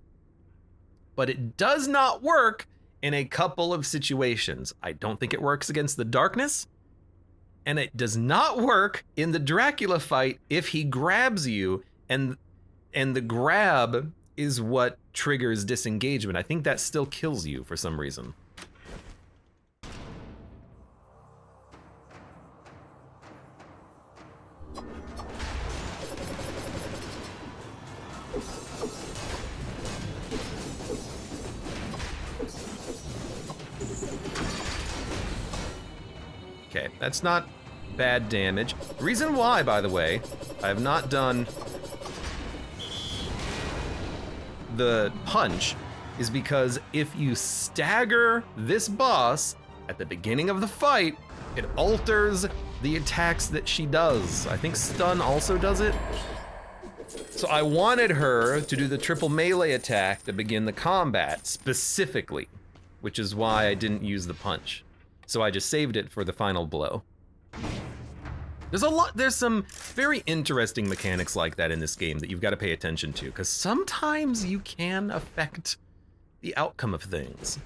S1: but it does not work in a couple of situations. I don't think it works against the darkness. And it does not work in the Dracula fight if he grabs you, and the grab is what triggers disengagement. I think that still kills you for some reason. Okay, that's not bad damage. The reason why, by the way, I have not done the punch is because if you stagger this boss at the beginning of the fight, it alters the attacks that she does. I think stun also does it. So I wanted her to do the triple melee attack to begin the combat specifically, which is why I didn't use the punch. So I just saved it for the final blow. There's some very interesting mechanics like that in this game that you've got to pay attention to, because sometimes you can affect the outcome of things.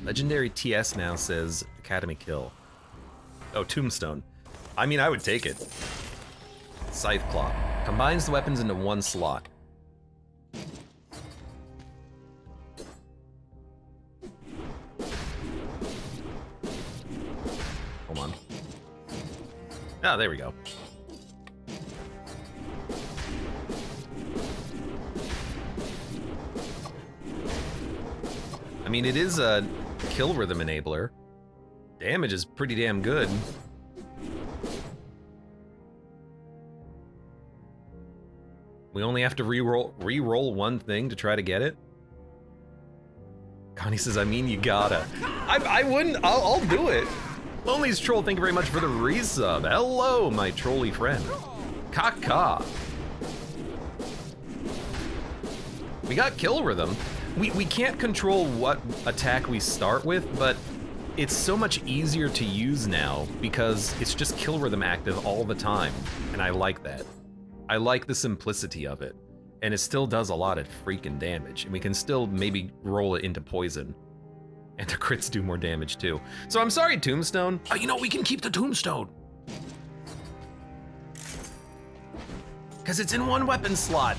S1: Legendary TS now says Academy kill. Oh, Tombstone. I mean, I would take it. Scythe Claw. Combines the weapons into one slot. Hold on. Ah, there we go. I mean, it is a kill rhythm enabler. Damage is pretty damn good. We only have to re-roll one thing to try to get it. Connie says, I mean, you gotta. I wouldn't, I'll do it. Lonely's Troll, thank you very much for the resub. Hello, my trolly friend. Kaka. We got kill rhythm. We can't control what attack we start with, but it's so much easier to use now because it's just kill rhythm active all the time, and I like that. I like the simplicity of it. and it still does a lot of freaking damage. And we can still maybe roll it into poison. And the crits do more damage too. So I'm sorry, Tombstone. Oh, you know, we can keep the Tombstone. Because it's in one weapon slot.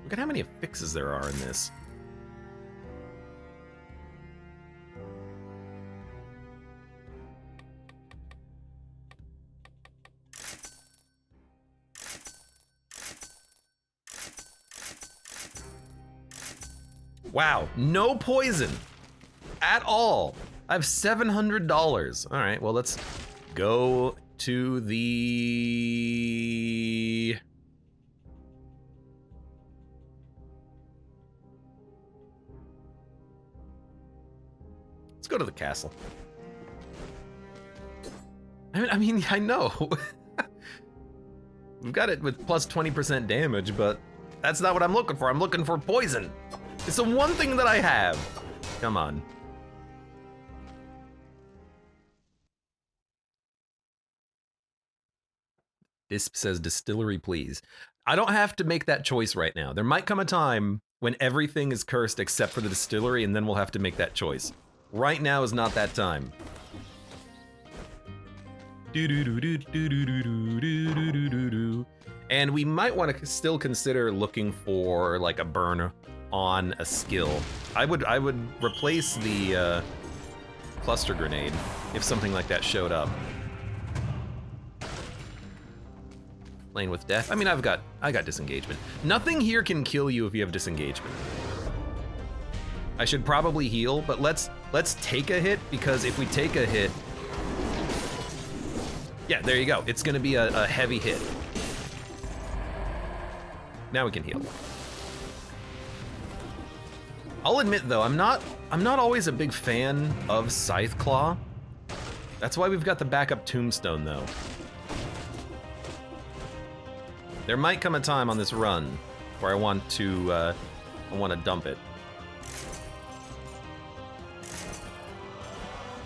S1: Look at how many affixes there are in this. Wow, no poison at all. I have $700. All right, well, let's go to the... Let's go to the castle. I mean, I know. We've got it with plus 20% damage, but that's not what I'm looking for. I'm looking for poison. It's the one thing that I have. Come on. Disp says distillery, please. I don't have to make that choice right now. There might come a time when everything is cursed except for the distillery, and then we'll have to make that choice. Right now is not that time. And we might want to still consider looking for like a burn on a skill. I would replace the cluster grenade if something like that showed up. Playing with death. I mean, I got disengagement. Nothing here can kill you if you have disengagement. I should probably heal, but let's take a hit, because if we take a hit, yeah, there you go. It's gonna be a heavy hit. Now we can heal. I'll admit though, I'm not always a big fan of Scythe Claw. That's why we've got the backup Tombstone though. There might come a time on this run where I want to dump it.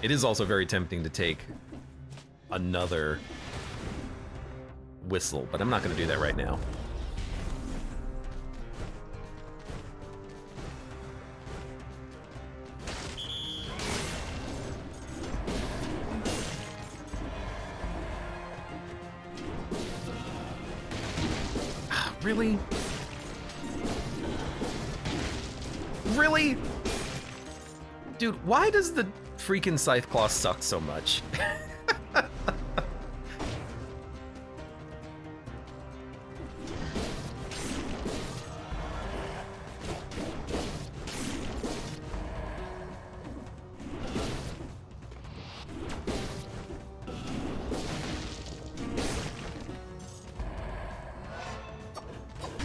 S1: It is also very tempting to take another whistle, but I'm not gonna do that right now. Really? Really? Dude, why does the freaking Scythe Claw suck so much?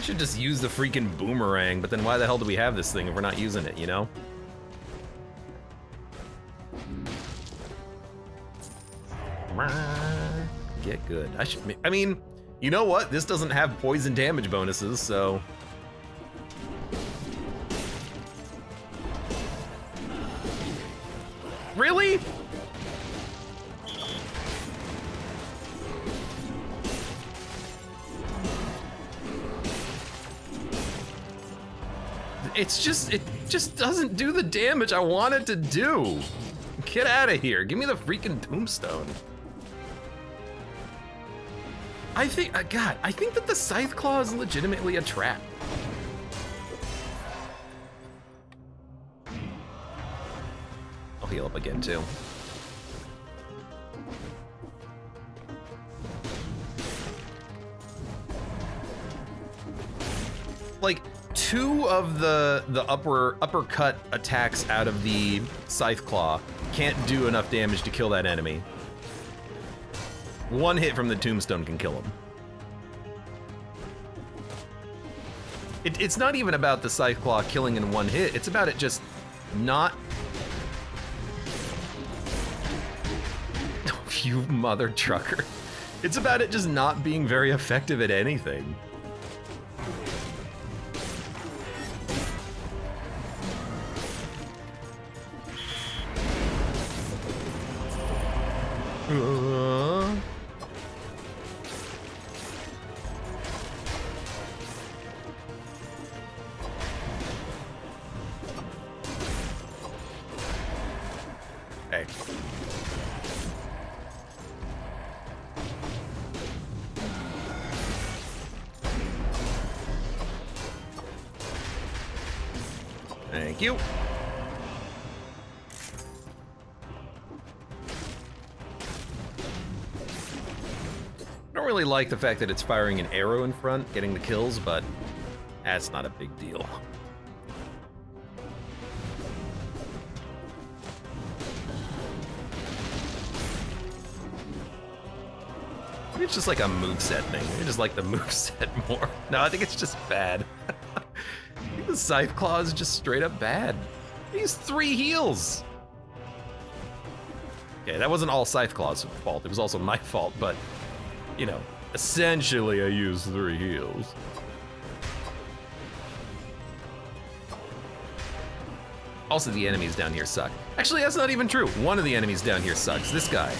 S1: Should just use the freaking boomerang, but then why the hell do we have this thing if we're not using it, you know? Get good. I mean, you know what? This doesn't have poison damage bonuses, so... Really? It just doesn't do the damage I want it to do. Get out of here. Give me the freaking Tombstone. I think, God, I think that the Scythe Claw is legitimately a trap. I'll heal up again too. Like, two of the uppercut attacks out of the Scythe Claw can't do enough damage to kill that enemy. One hit from the Tombstone can kill him. It's not even about the Scythe Claw killing in one hit, it's about it just not... You mother trucker. It's about it just not being very effective at anything. Thank you. I don't really like the fact that it's firing an arrow in front, getting the kills, but that's not a big deal. Maybe it's just like a moveset thing. I just like the moveset more. No, I think it's just bad. I think the Scythe Claw is just straight up bad. He's 3 heals. Okay, that wasn't all Scythe Claw's fault. It was also my fault, but, you know, essentially I used 3 heals. Also, the enemies down here suck. Actually, that's not even true. One of the enemies down here sucks. This guy.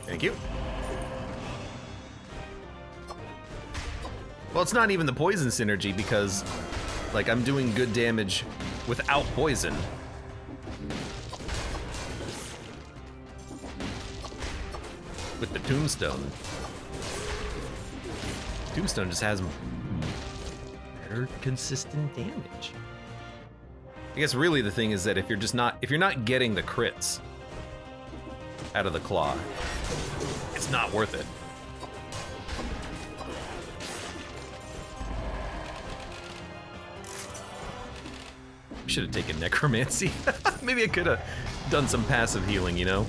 S1: Thank you. Well, it's not even the poison synergy because, like, I'm doing good damage without poison. With the tombstone. Tombstone just has better consistent damage. I guess really the thing is that if you're not getting the crits out of the claw, it's not worth it. Should have taken necromancy. Maybe I could have done some passive healing, you know?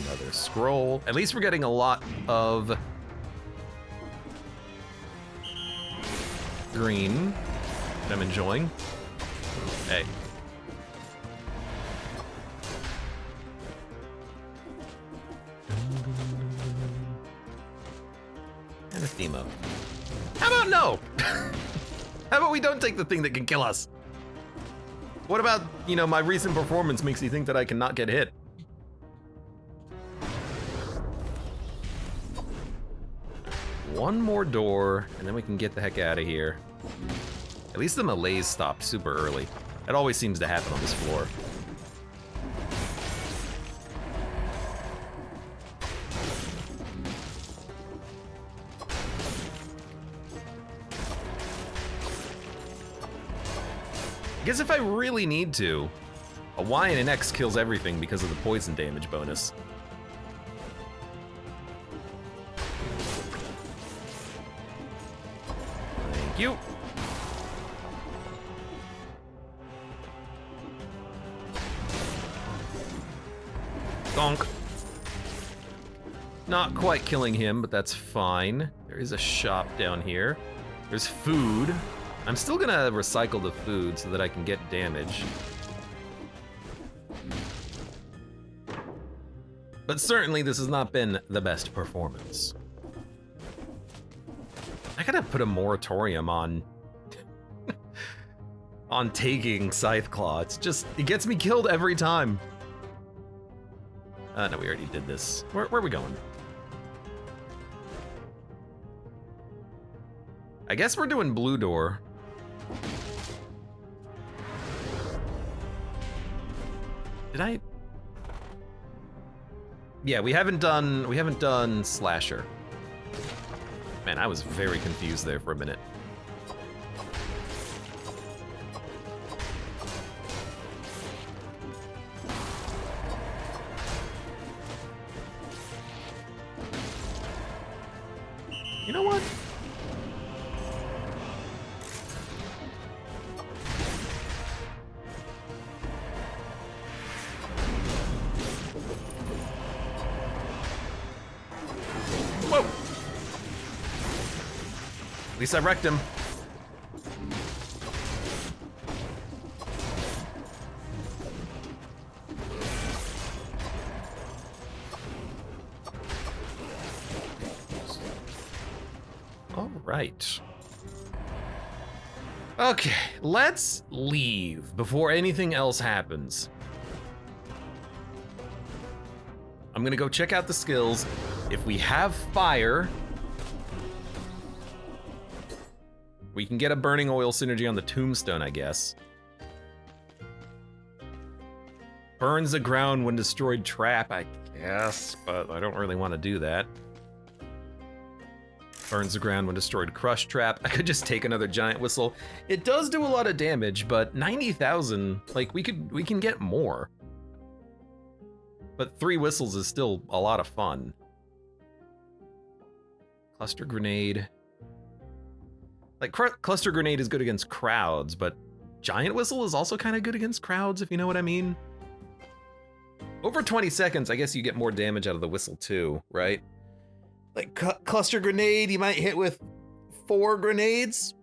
S1: Another scroll. At least we're getting a lot of green that I'm enjoying. Hey. Anathema. How about no? How about we don't take the thing that can kill us? What about, you know, my recent performance makes you think that I cannot get hit? One more door, and then we can get the heck out of here. At least the malaise stopped super early. That always seems to happen on this floor. I guess if I really need to, a Y and an X kills everything because of the poison damage bonus. Thank you. Donk. Not quite killing him, but that's fine. There is a shop down here. There's food. I'm still gonna recycle the food so that I can get damage. But certainly this has not been the best performance. I gotta put a moratorium on on taking Scythe Claw. It's just, it gets me killed every time. No, we already did this. Where are we going? I guess we're doing blue door. Did I? Yeah, we haven't done slasher. Man, I was very confused there for a minute. You know what? Whoa! At least I wrecked him. All right. Okay, let's leave before anything else happens. I'm gonna go check out the skills. If we have fire, we can get a burning oil synergy on the tombstone, I guess. Burns the ground when destroyed trap, I guess, but I don't really want to do that. Burns the ground when destroyed crush trap. I could just take another giant whistle. It does do a lot of damage, but 90,000, like we can get more. But 3 whistles is still a lot of fun. Cluster grenade. Like cluster grenade is good against crowds, but giant whistle is also kind of good against crowds, if you know what I mean. Over 20 seconds, I guess you get more damage out of the whistle too, right? Like cluster grenade, you might hit with 4 grenades,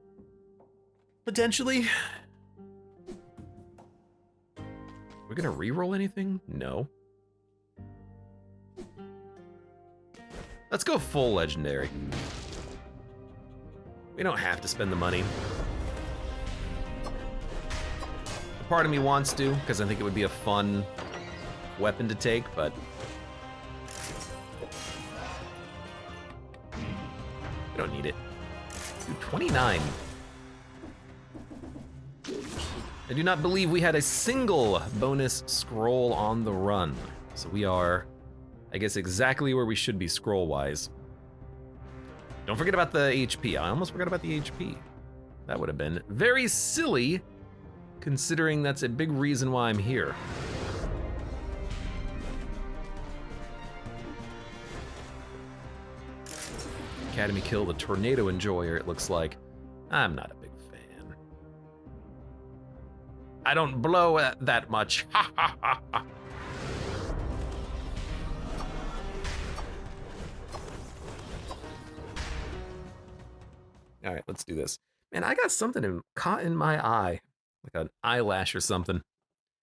S1: potentially. We're gonna reroll anything? No. Let's go full legendary. We don't have to spend the money. A part of me wants to, because I think it would be a fun weapon to take, but we don't need it. Dude, 29. I do not believe we had a single bonus scroll on the run. So we are, I guess, exactly where we should be scroll-wise. Don't forget about the HP. I almost forgot about the HP. That would have been very silly, considering that's a big reason why I'm here. Academy kill the tornado enjoyer, it looks like. I'm not a big fan. I don't blow that much. Ha ha ha ha. All right, let's do this. Man, I got something caught in my eye, like an eyelash or something.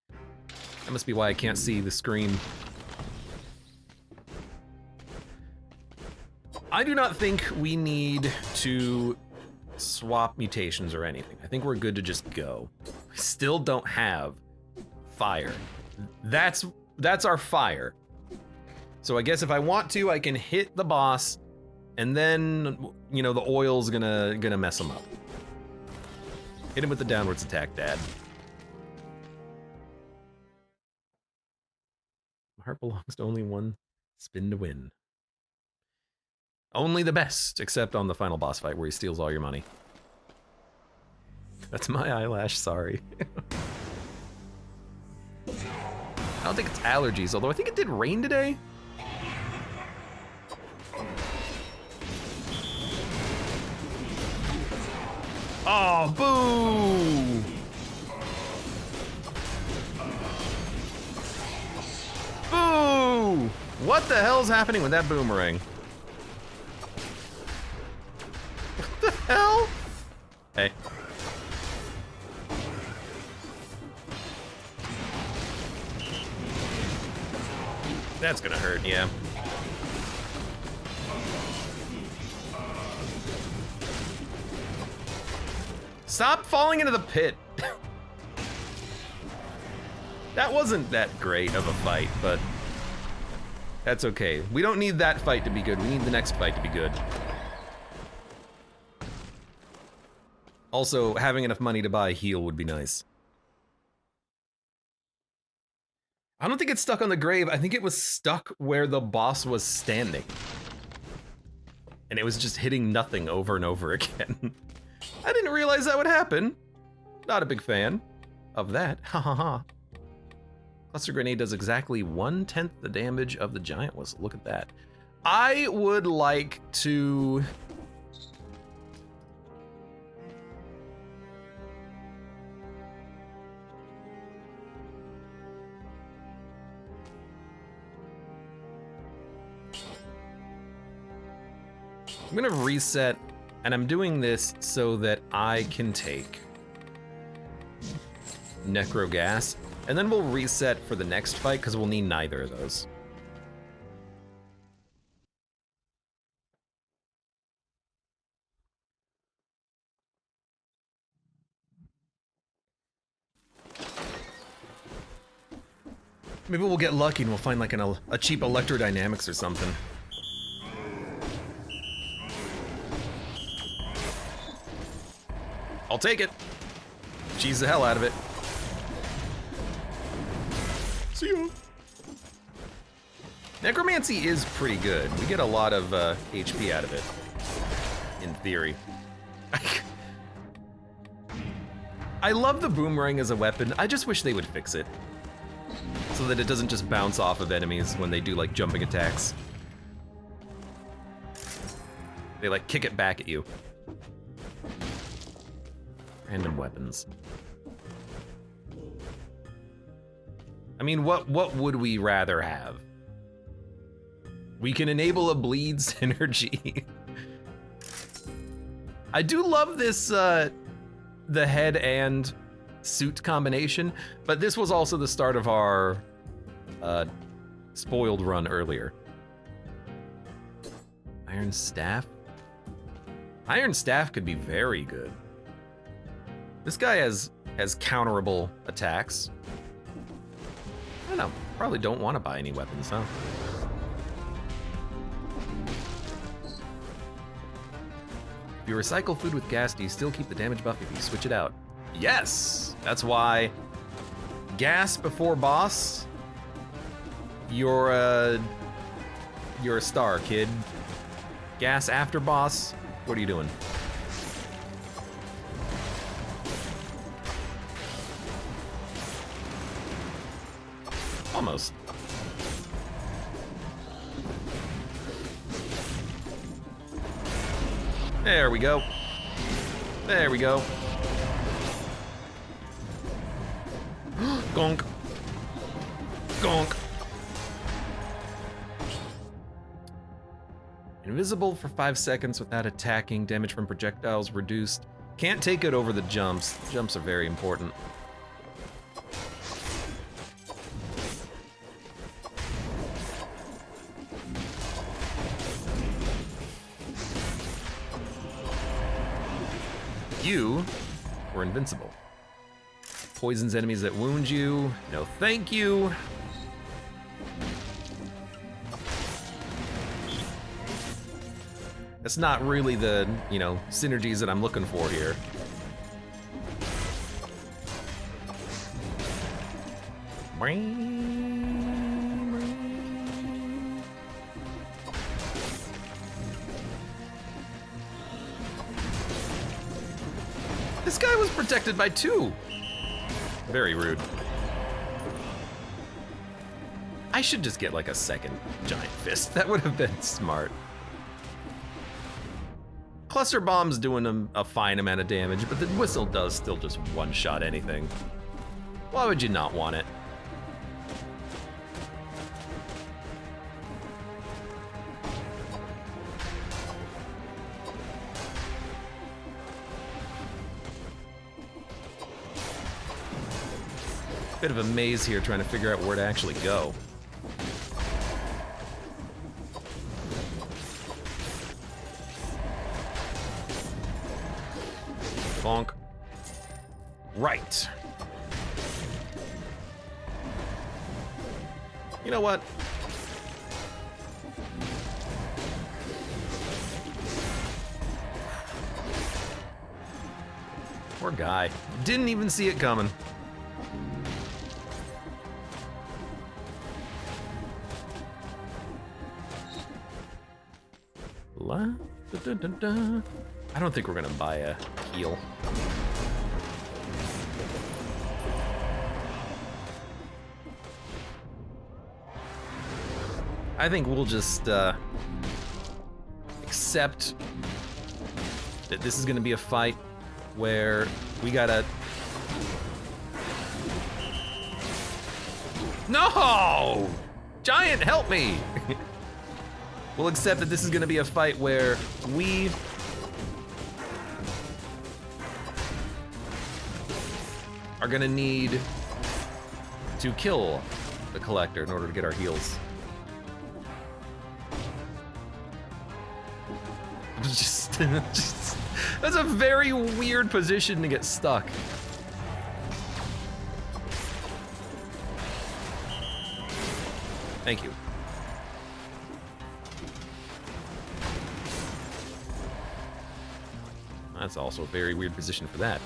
S1: That must be why I can't see the screen. I do not think we need to swap mutations or anything. I think we're good to just go. We still don't have fire. That's our fire. So I guess if I want to, I can hit the boss, and then, you know, the oil's gonna mess him up. Hit him with the downwards attack, Dad. My heart belongs to only one spin to win. Only the best, except on the final boss fight where he steals all your money. That's my eyelash, sorry. I don't think it's allergies, although I think it did rain today. Oh, boo! Boo! What the hell's happening with that boomerang? What the hell? Hey. That's gonna hurt, yeah. Stop falling into the pit. That wasn't that great of a fight, but that's okay. We don't need that fight to be good. We need the next fight to be good. Also, having enough money to buy a heal would be nice. I don't think it's stuck on the grave. I think it was stuck where the boss was standing. And it was just hitting nothing over and over again. I didn't realize that would happen. Not a big fan of that. Ha ha ha. Cluster grenade does exactly 1/10 the damage of the giant whistle. Look at that. I would like to... I'm gonna reset, and I'm doing this so that I can take Necro Gas, and then we'll reset for the next fight, because we'll need neither of those. Maybe we'll get lucky and we'll find like a cheap electrodynamics or something. I'll take it. Cheese the hell out of it. See ya. Necromancy is pretty good. We get a lot of HP out of it, in theory. I love the boomerang as a weapon. I just wish they would fix it, so that it doesn't just bounce off of enemies when they do like jumping attacks. They like kick it back at you. Random weapons. I mean, what would we rather have? We can enable a bleed synergy. I do love this, the head and suit combination, but this was also the start of our spoiled run earlier. Iron Staff? Iron Staff could be very good. This guy has counterable attacks. I don't know, probably don't want to buy any weapons, huh? If you recycle food with gas, do you still keep the damage buff if you switch it out? Yes! That's why gas before boss, you're a star, kid. Gas after boss, what are you doing? Almost. There we go. There we go. Gonk. Gonk. Invisible for 5 seconds without attacking. Damage from projectiles reduced. Can't take it over the jumps. Jumps are very important. You were invincible. Poisons enemies that wound you. No thank you. That's not really the, you know, synergies that I'm looking for here. This guy was protected by 2. Very rude. I should just get like a second giant fist. That would have been smart. Cluster bomb's doing a fine amount of damage, but the whistle does still just one-shot anything. Why would you not want it? Bit of a maze here trying to figure out where to actually go. Bonk. Right. You know what? Poor guy. Didn't even see it coming. I don't think we're gonna buy a heal. I think we'll just accept that this is gonna be a fight where we gotta... No! Giant, help me! We'll accept that this is gonna be a fight where we are gonna need to kill the collector in order to get our heals. Just, that's a very weird position to get stuck. Thank you. That's also a very weird position for that.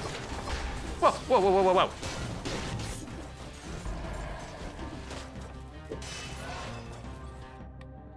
S1: Whoa, whoa, whoa, whoa, whoa, whoa.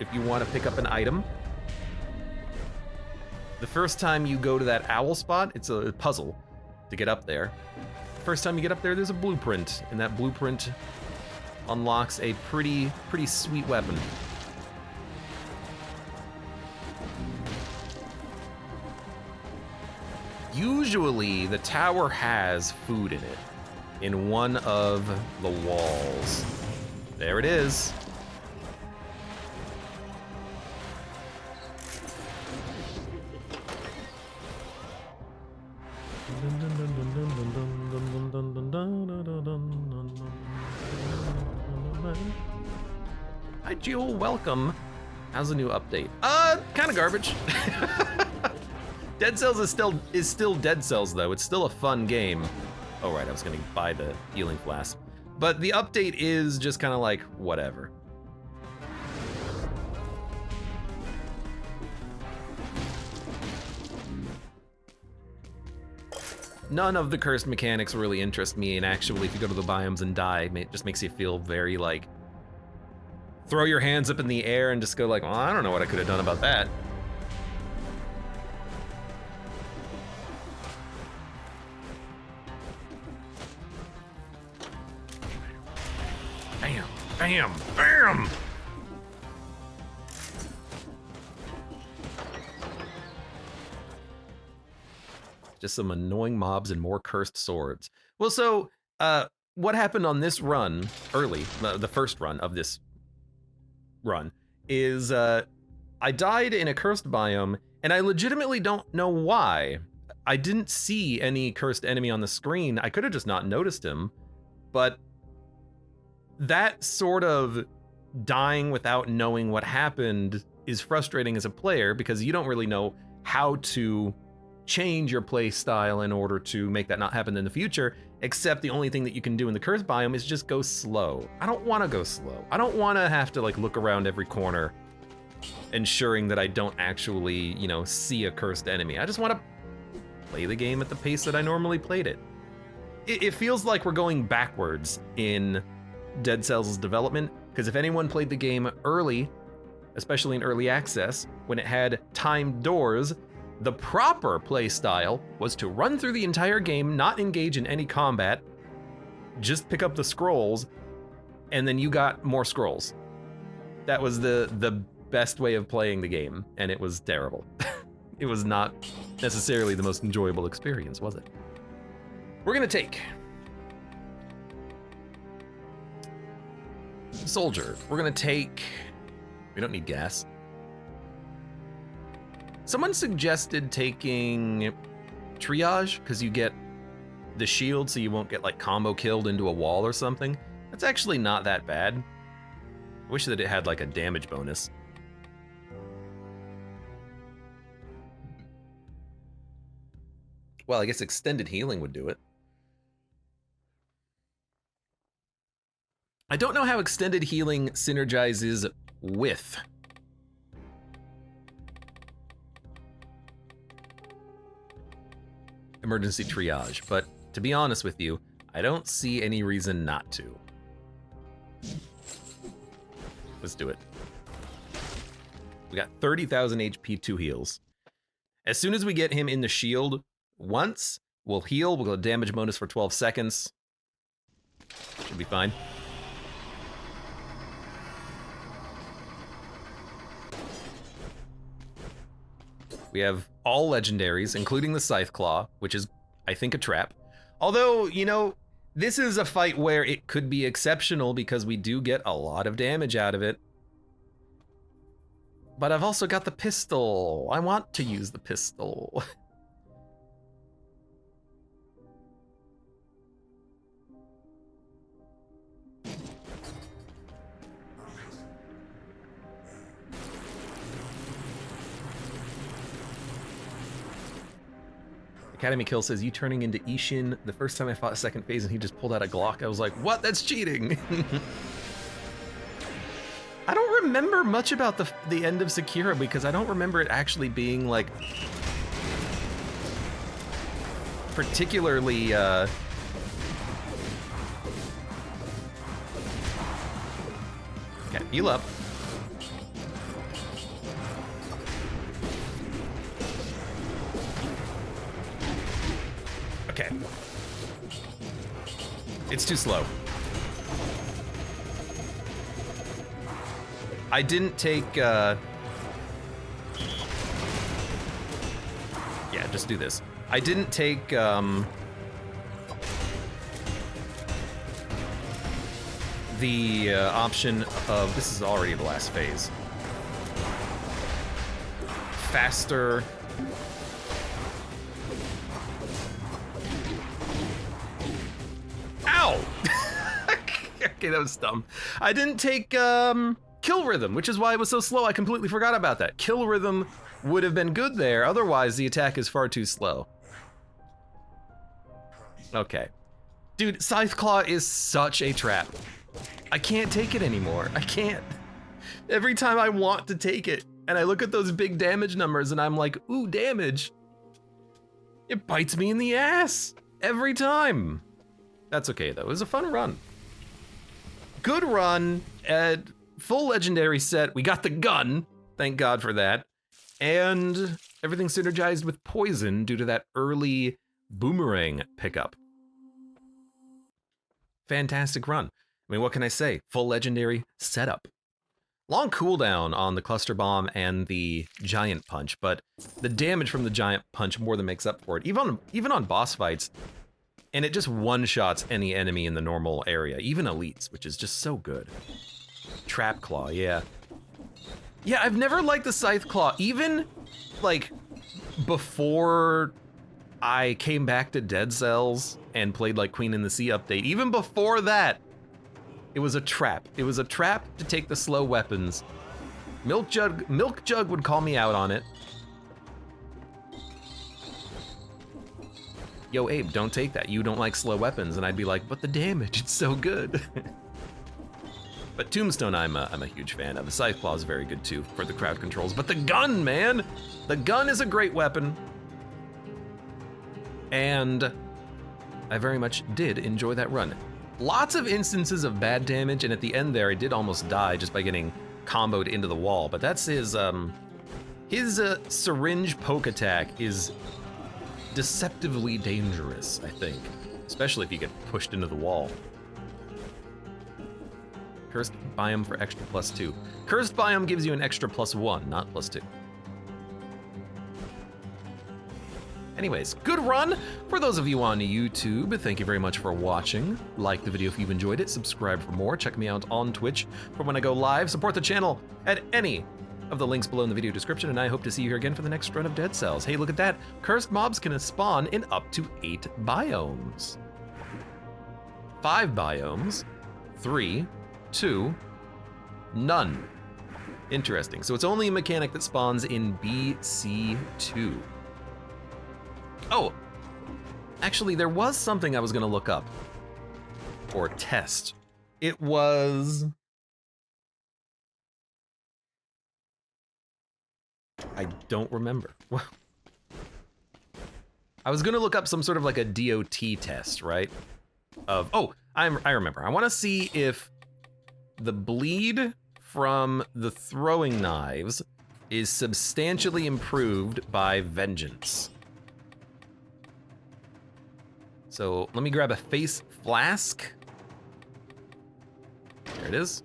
S1: if you want to pick up an item. The first time you go to that owl spot, it's a puzzle to get up there. First time you get up there, there's a blueprint, and that blueprint unlocks a pretty sweet weapon. Usually, the tower has food in it, in one of the walls. There it is. Hi, Jewel, welcome. How's the new update? Kind of garbage. Dead Cells is still Dead Cells though. It's still a fun game. Oh right, I was gonna buy the healing flask. But the update is just kind of like whatever. None of the cursed mechanics really interest me, and actually if you go to the biomes and die, it just makes you feel very like, throw your hands up in the air and just go like, well, I don't know what I could have done about that. Bam, bam, bam! Just some annoying mobs and more cursed swords. Well, so what happened on this run, early, the first run of this run, is I died in a cursed biome, and I legitimately don't know why. I didn't see any cursed enemy on the screen. I could have just not noticed him, but that sort of dying without knowing what happened is frustrating as a player because you don't really know how to change your play style in order to make that not happen in the future, except the only thing that you can do in the cursed biome is just go slow. I don't want to go slow. I don't want to have to like look around every corner ensuring that I don't actually, you know, see a cursed enemy. I just want to play the game at the pace that I normally played it. It feels like we're going backwards in Dead Cells' development, because if anyone played the game early, especially in early access, when it had timed doors, the proper play style was to run through the entire game, not engage in any combat, just pick up the scrolls, and then you got more scrolls. That was the best way of playing the game, and it was terrible. It was not necessarily the most enjoyable experience, was it? We're gonna take Soldier. We're gonna take, we don't need gas. Someone suggested taking Triage, because you get the shield so you won't get like combo killed into a wall or something. That's actually not that bad. I wish that it had like a damage bonus. Well, I guess extended healing would do it. I don't know how extended healing synergizes with emergency triage, but to be honest with you, I don't see any reason not to. Let's do it. We got 30,000 HP, 2 heals. As soon as we get him in the shield once, we'll heal, we'll get a damage bonus for 12 seconds. Should be fine. We have all legendaries, including the Scythe Claw, which is, I think, a trap. Although, you know, this is a fight where it could be exceptional because we do get a lot of damage out of it. But I've also got the pistol. I want to use the pistol. Academy Kill says, you turning into Ishin. The first time I fought a second phase and he just pulled out a Glock, I was like, what? That's cheating. I don't remember much about the end of Sekiro because I don't remember it actually being like particularly okay, heal up. It's too slow. I didn't take, yeah, just do this. I didn't take, the option of, this is already the last phase. Faster. Ow! Okay, that was dumb. I didn't take kill rhythm, which is why it was so slow. I completely forgot about that. Kill rhythm would have been good there, otherwise the attack is far too slow. Okay. Dude, Scythe Claw is such a trap. I can't take it anymore. I can't. Every time I want to take it, and I look at those big damage numbers and I'm like, ooh, damage. It bites me in the ass every time. That's okay though, it was a fun run. Good run, full legendary set. We got the gun, thank God for that. And everything synergized with poison due to that early boomerang pickup. Fantastic run. I mean, what can I say? Full legendary setup. Long cooldown on the cluster bomb and the giant punch, but the damage from the giant punch more than makes up for it. Even on boss fights, and it just one-shots any enemy in the normal area, even elites, which is just so good. Trap Claw, yeah. Yeah, I've never liked the Scythe Claw, even like before I came back to Dead Cells and played like Queen in the Sea update. Even before that, it was a trap. It was a trap to take the slow weapons. Milk Jug would call me out on it. Yo, Abe, don't take that. You don't like slow weapons. And I'd be like, but the damage, it's so good. But Tombstone, I'm a huge fan of. The Scythe Claw is very good too for the crowd controls. But the gun, man! The gun is a great weapon. And I very much did enjoy that run. Lots of instances of bad damage, and at the end there, I did almost die just by getting comboed into the wall. But that's his syringe poke attack is deceptively dangerous, I think. Especially if you get pushed into the wall. Cursed Biome for extra +2. Cursed Biome gives you an extra +1, not +2. Anyways, good run. For those of you on YouTube, thank you very much for watching. Like the video if you've enjoyed it, subscribe for more, check me out on Twitch for when I go live, support the channel at any of the links below in the video description, and I hope to see you here again for the next run of Dead Cells. Hey, look at that. Cursed mobs can spawn in up to 8 biomes. 5 biomes, 3, 2, none. Interesting, so it's only a mechanic that spawns in BC2. Oh, actually there was something I was gonna look up, or test. It was, I don't remember. I was gonna look up some sort of like a DOT test, right? Of, oh, I remember. I wanna see if the bleed from the throwing knives is substantially improved by Vengeance. So let me grab a face flask. There it is.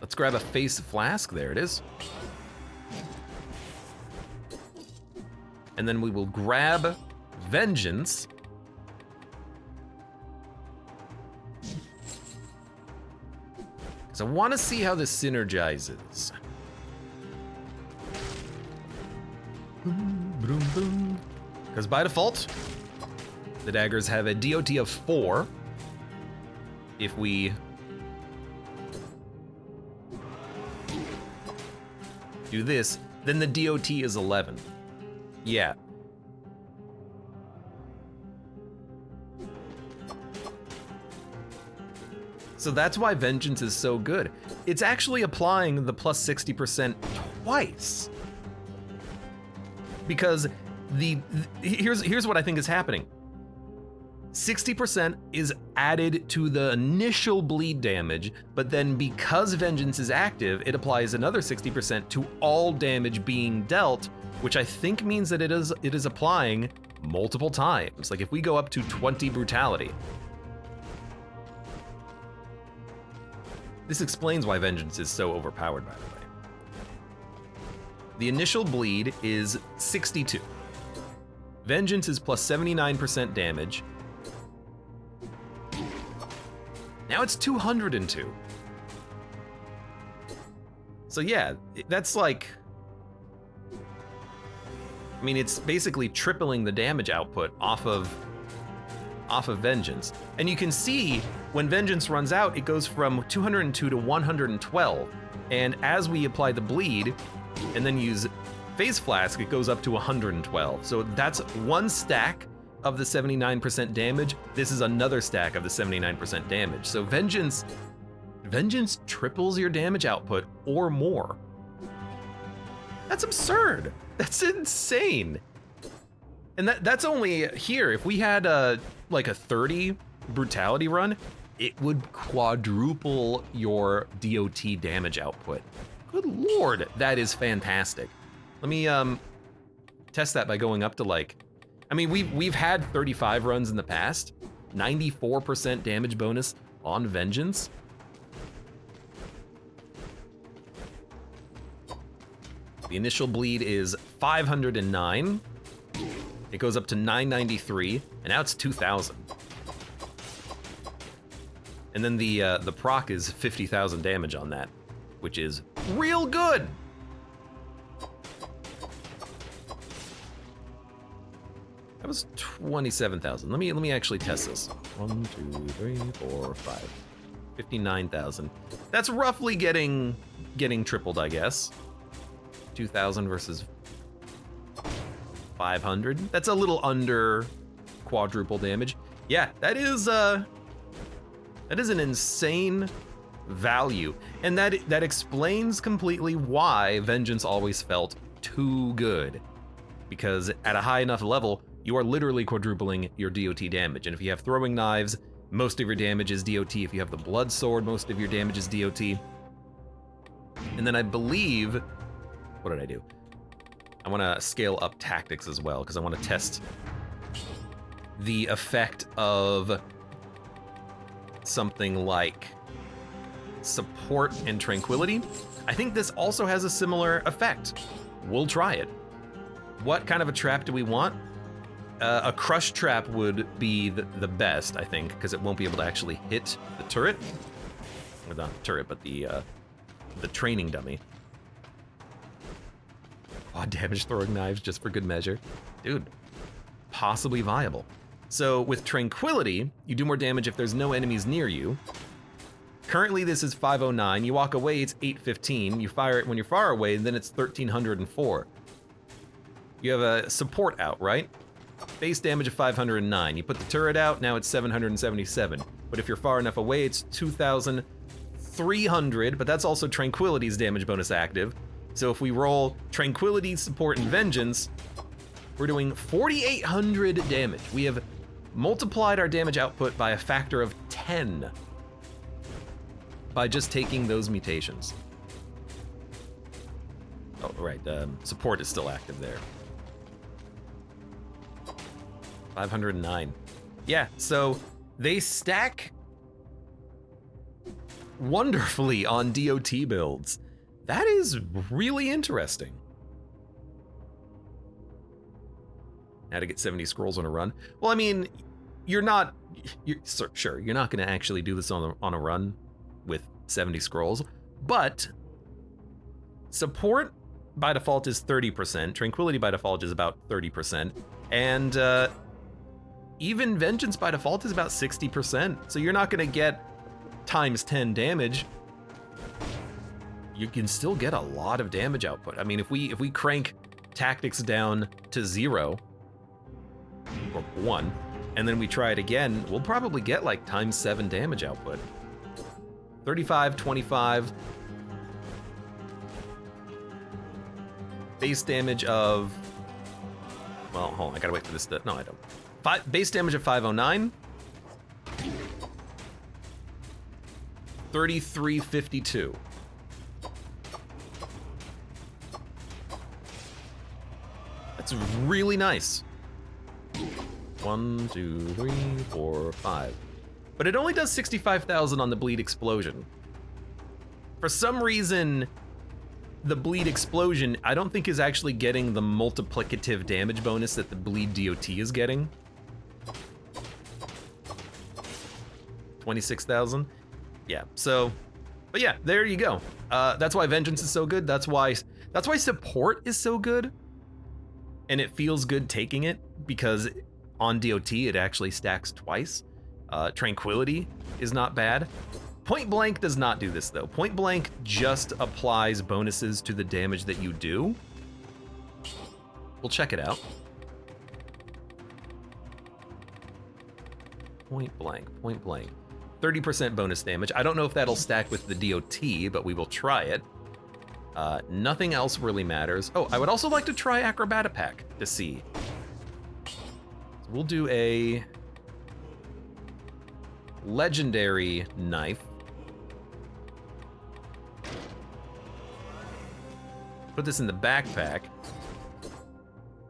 S1: Let's grab a face flask, there it is. And then we will grab Vengeance. Because I want to see how this synergizes. Because by default, the daggers have a DOT of 4. If we do this, then the DOT is 11. Yeah. So that's why Vengeance is so good. It's actually applying the plus 60% twice. Because here's what I think is happening. 60% is added to the initial bleed damage, but then because Vengeance is active, it applies another 60% to all damage being dealt, which I think means that it is applying multiple times. Like if we go up to 20 brutality, This explains why Vengeance is so overpowered, by the way. The initial bleed is 62. Vengeance is plus 79% damage. Now it's 202. So yeah, that's like... I mean, it's basically tripling the damage output off of Vengeance. And you can see when Vengeance runs out, it goes from 202 to 112. And as we apply the bleed and then use Phase Flask, it goes up to 112. So that's one stack of the 79% damage. This is another stack of the 79% damage. So Vengeance triples your damage output or more. That's absurd. That's insane. And that's only here. If we had like a 30 brutality run, it would quadruple your DOT damage output. Good lord, that is fantastic. Let me test that by going up to like, I mean, we've had 35 runs in the past, 94% damage bonus on Vengeance. The initial bleed is 509. It goes up to 993, and now it's 2,000. And then the proc is 50,000 damage on that, which is real good. That was 27,000. Let me actually test this. 1, 2, 3, 4, 5. 59,000. That's roughly getting tripled, I guess. 2,000 versus 500. That's a little under quadruple damage. Yeah, that is an insane value, and that explains completely why Vengeance always felt too good. Because at a high enough level, you are literally quadrupling your DOT damage. And if you have throwing knives, most of your damage is DOT. If you have the blood sword, most of your damage is DOT. And then I believe, what did I do? I want to scale up tactics as well, because I want to test the effect of something like support and tranquility. I think this also has a similar effect. We'll try it. What kind of a trap do we want? A crush trap would be the best, I think, because it won't be able to actually hit the turret. Well, not the turret, but the training dummy. Quad damage throwing knives just for good measure. Dude, possibly viable. So with Tranquility, you do more damage if there's no enemies near you. Currently this is 509, you walk away, it's 815. You fire it when you're far away, and then it's 1304. You have a support out, right? Base damage of 509. You put the turret out, now it's 777. But if you're far enough away, it's 2,300, but that's also Tranquility's damage bonus active. So if we roll Tranquility, Support, and Vengeance, we're doing 4,800 damage. We have multiplied our damage output by a factor of 10 by just taking those mutations. Oh, right, support is still active there. 509. Yeah, so they stack wonderfully on DOT builds. That is really interesting. How to get 70 scrolls on a run. Well, I mean, you're not gonna actually do this on a run with 70 scrolls, but support by default is 30%, Tranquility by default is about 30%, and even Vengeance by default is about 60%, so you're not gonna get times 10 damage. You can still get a lot of damage output. I mean, if we crank tactics down to 0, or 1, and then we try it again, we'll probably get like times 7 damage output. 35, 25. Base damage of, well, hold on, I gotta wait for this to, no, I don't. Base damage of 509. 3352. That's really nice. 1, 2, 3, 4, 5. But it only does 65,000 on the bleed explosion. For some reason, the bleed explosion, I don't think is actually getting the multiplicative damage bonus that the bleed DOT is getting. 26,000? Yeah, so, but yeah, there you go. That's why Vengeance is so good. That's why support is so good. And it feels good taking it, because on DOT it actually stacks twice. Tranquility is not bad. Point Blank does not do this though. Point Blank just applies bonuses to the damage that you do. We'll check it out. Point Blank. 30% bonus damage. I don't know if that'll stack with the DOT, but we will try it. Nothing else really matters. Oh, I would also like to try Acrobatapack to see. So we'll do a legendary knife. Put this in the backpack.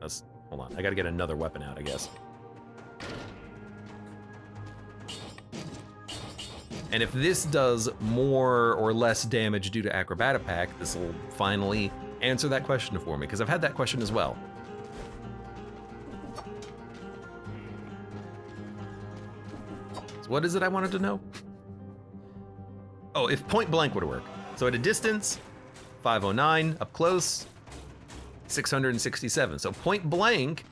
S1: Hold on, I gotta get another weapon out, I guess. And if this does more or less damage due to Acrobatapack, this will finally answer that question for me, because I've had that question as well. So what is it I wanted to know? Oh, if Point Blank would work. So at a distance, 509, up close, 667. So Point Blank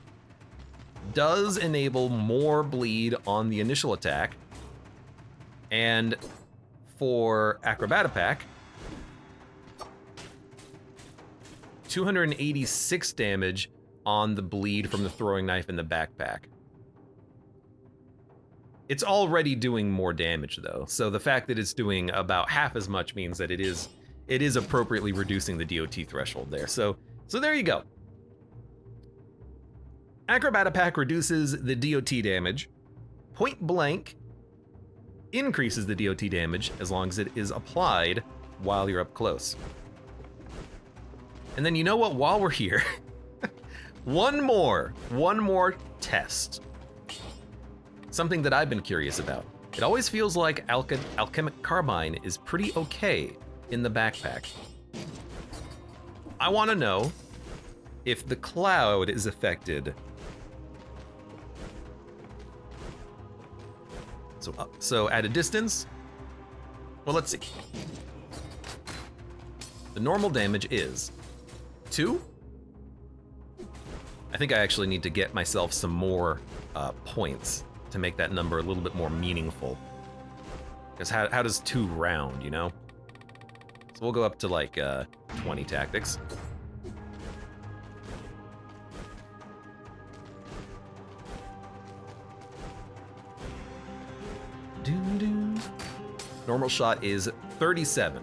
S1: does enable more bleed on the initial attack. And for Acrobatapack, 286 damage on the bleed from the throwing knife in the backpack. It's already doing more damage though, so the fact that it's doing about half as much means that it is appropriately reducing the DOT threshold there. So there you go. Acrobatapack reduces the DOT damage. Point Blank increases the DOT damage as long as it is applied while you're up close. And then you know what, while we're here, one more test. Something that I've been curious about. It always feels like Alchemic Carbine is pretty okay in the backpack. I want to know if the cloud is affected. So at a distance, well, let's see. The normal damage is 2. I think I actually need to get myself some more points to make that number a little bit more meaningful. Because how does 2 round, you know? So we'll go up to like 20 tactics. Normal shot is 37.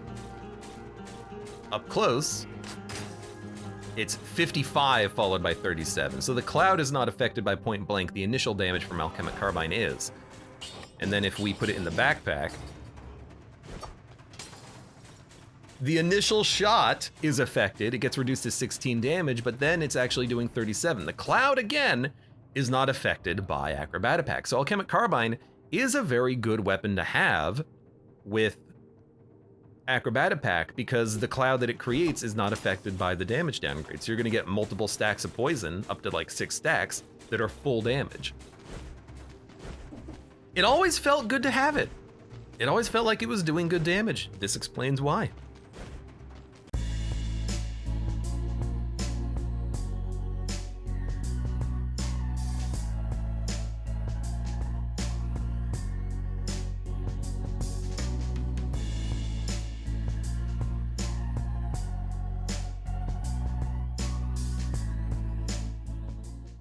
S1: Up close, it's 55 followed by 37. So the cloud is not affected by Point Blank. The initial damage from Alchemic Carbine is. And then if we put it in the backpack, the initial shot is affected. It gets reduced to 16 damage, but then it's actually doing 37. The cloud, again, is not affected by Acrobatapack. So Alchemic Carbine is a very good weapon to have with Acrobatapack, because the cloud that it creates is not affected by the damage downgrade. So you're gonna get multiple stacks of poison, up to like 6 stacks, that are full damage. It always felt good to have it. It always felt like it was doing good damage. This explains why.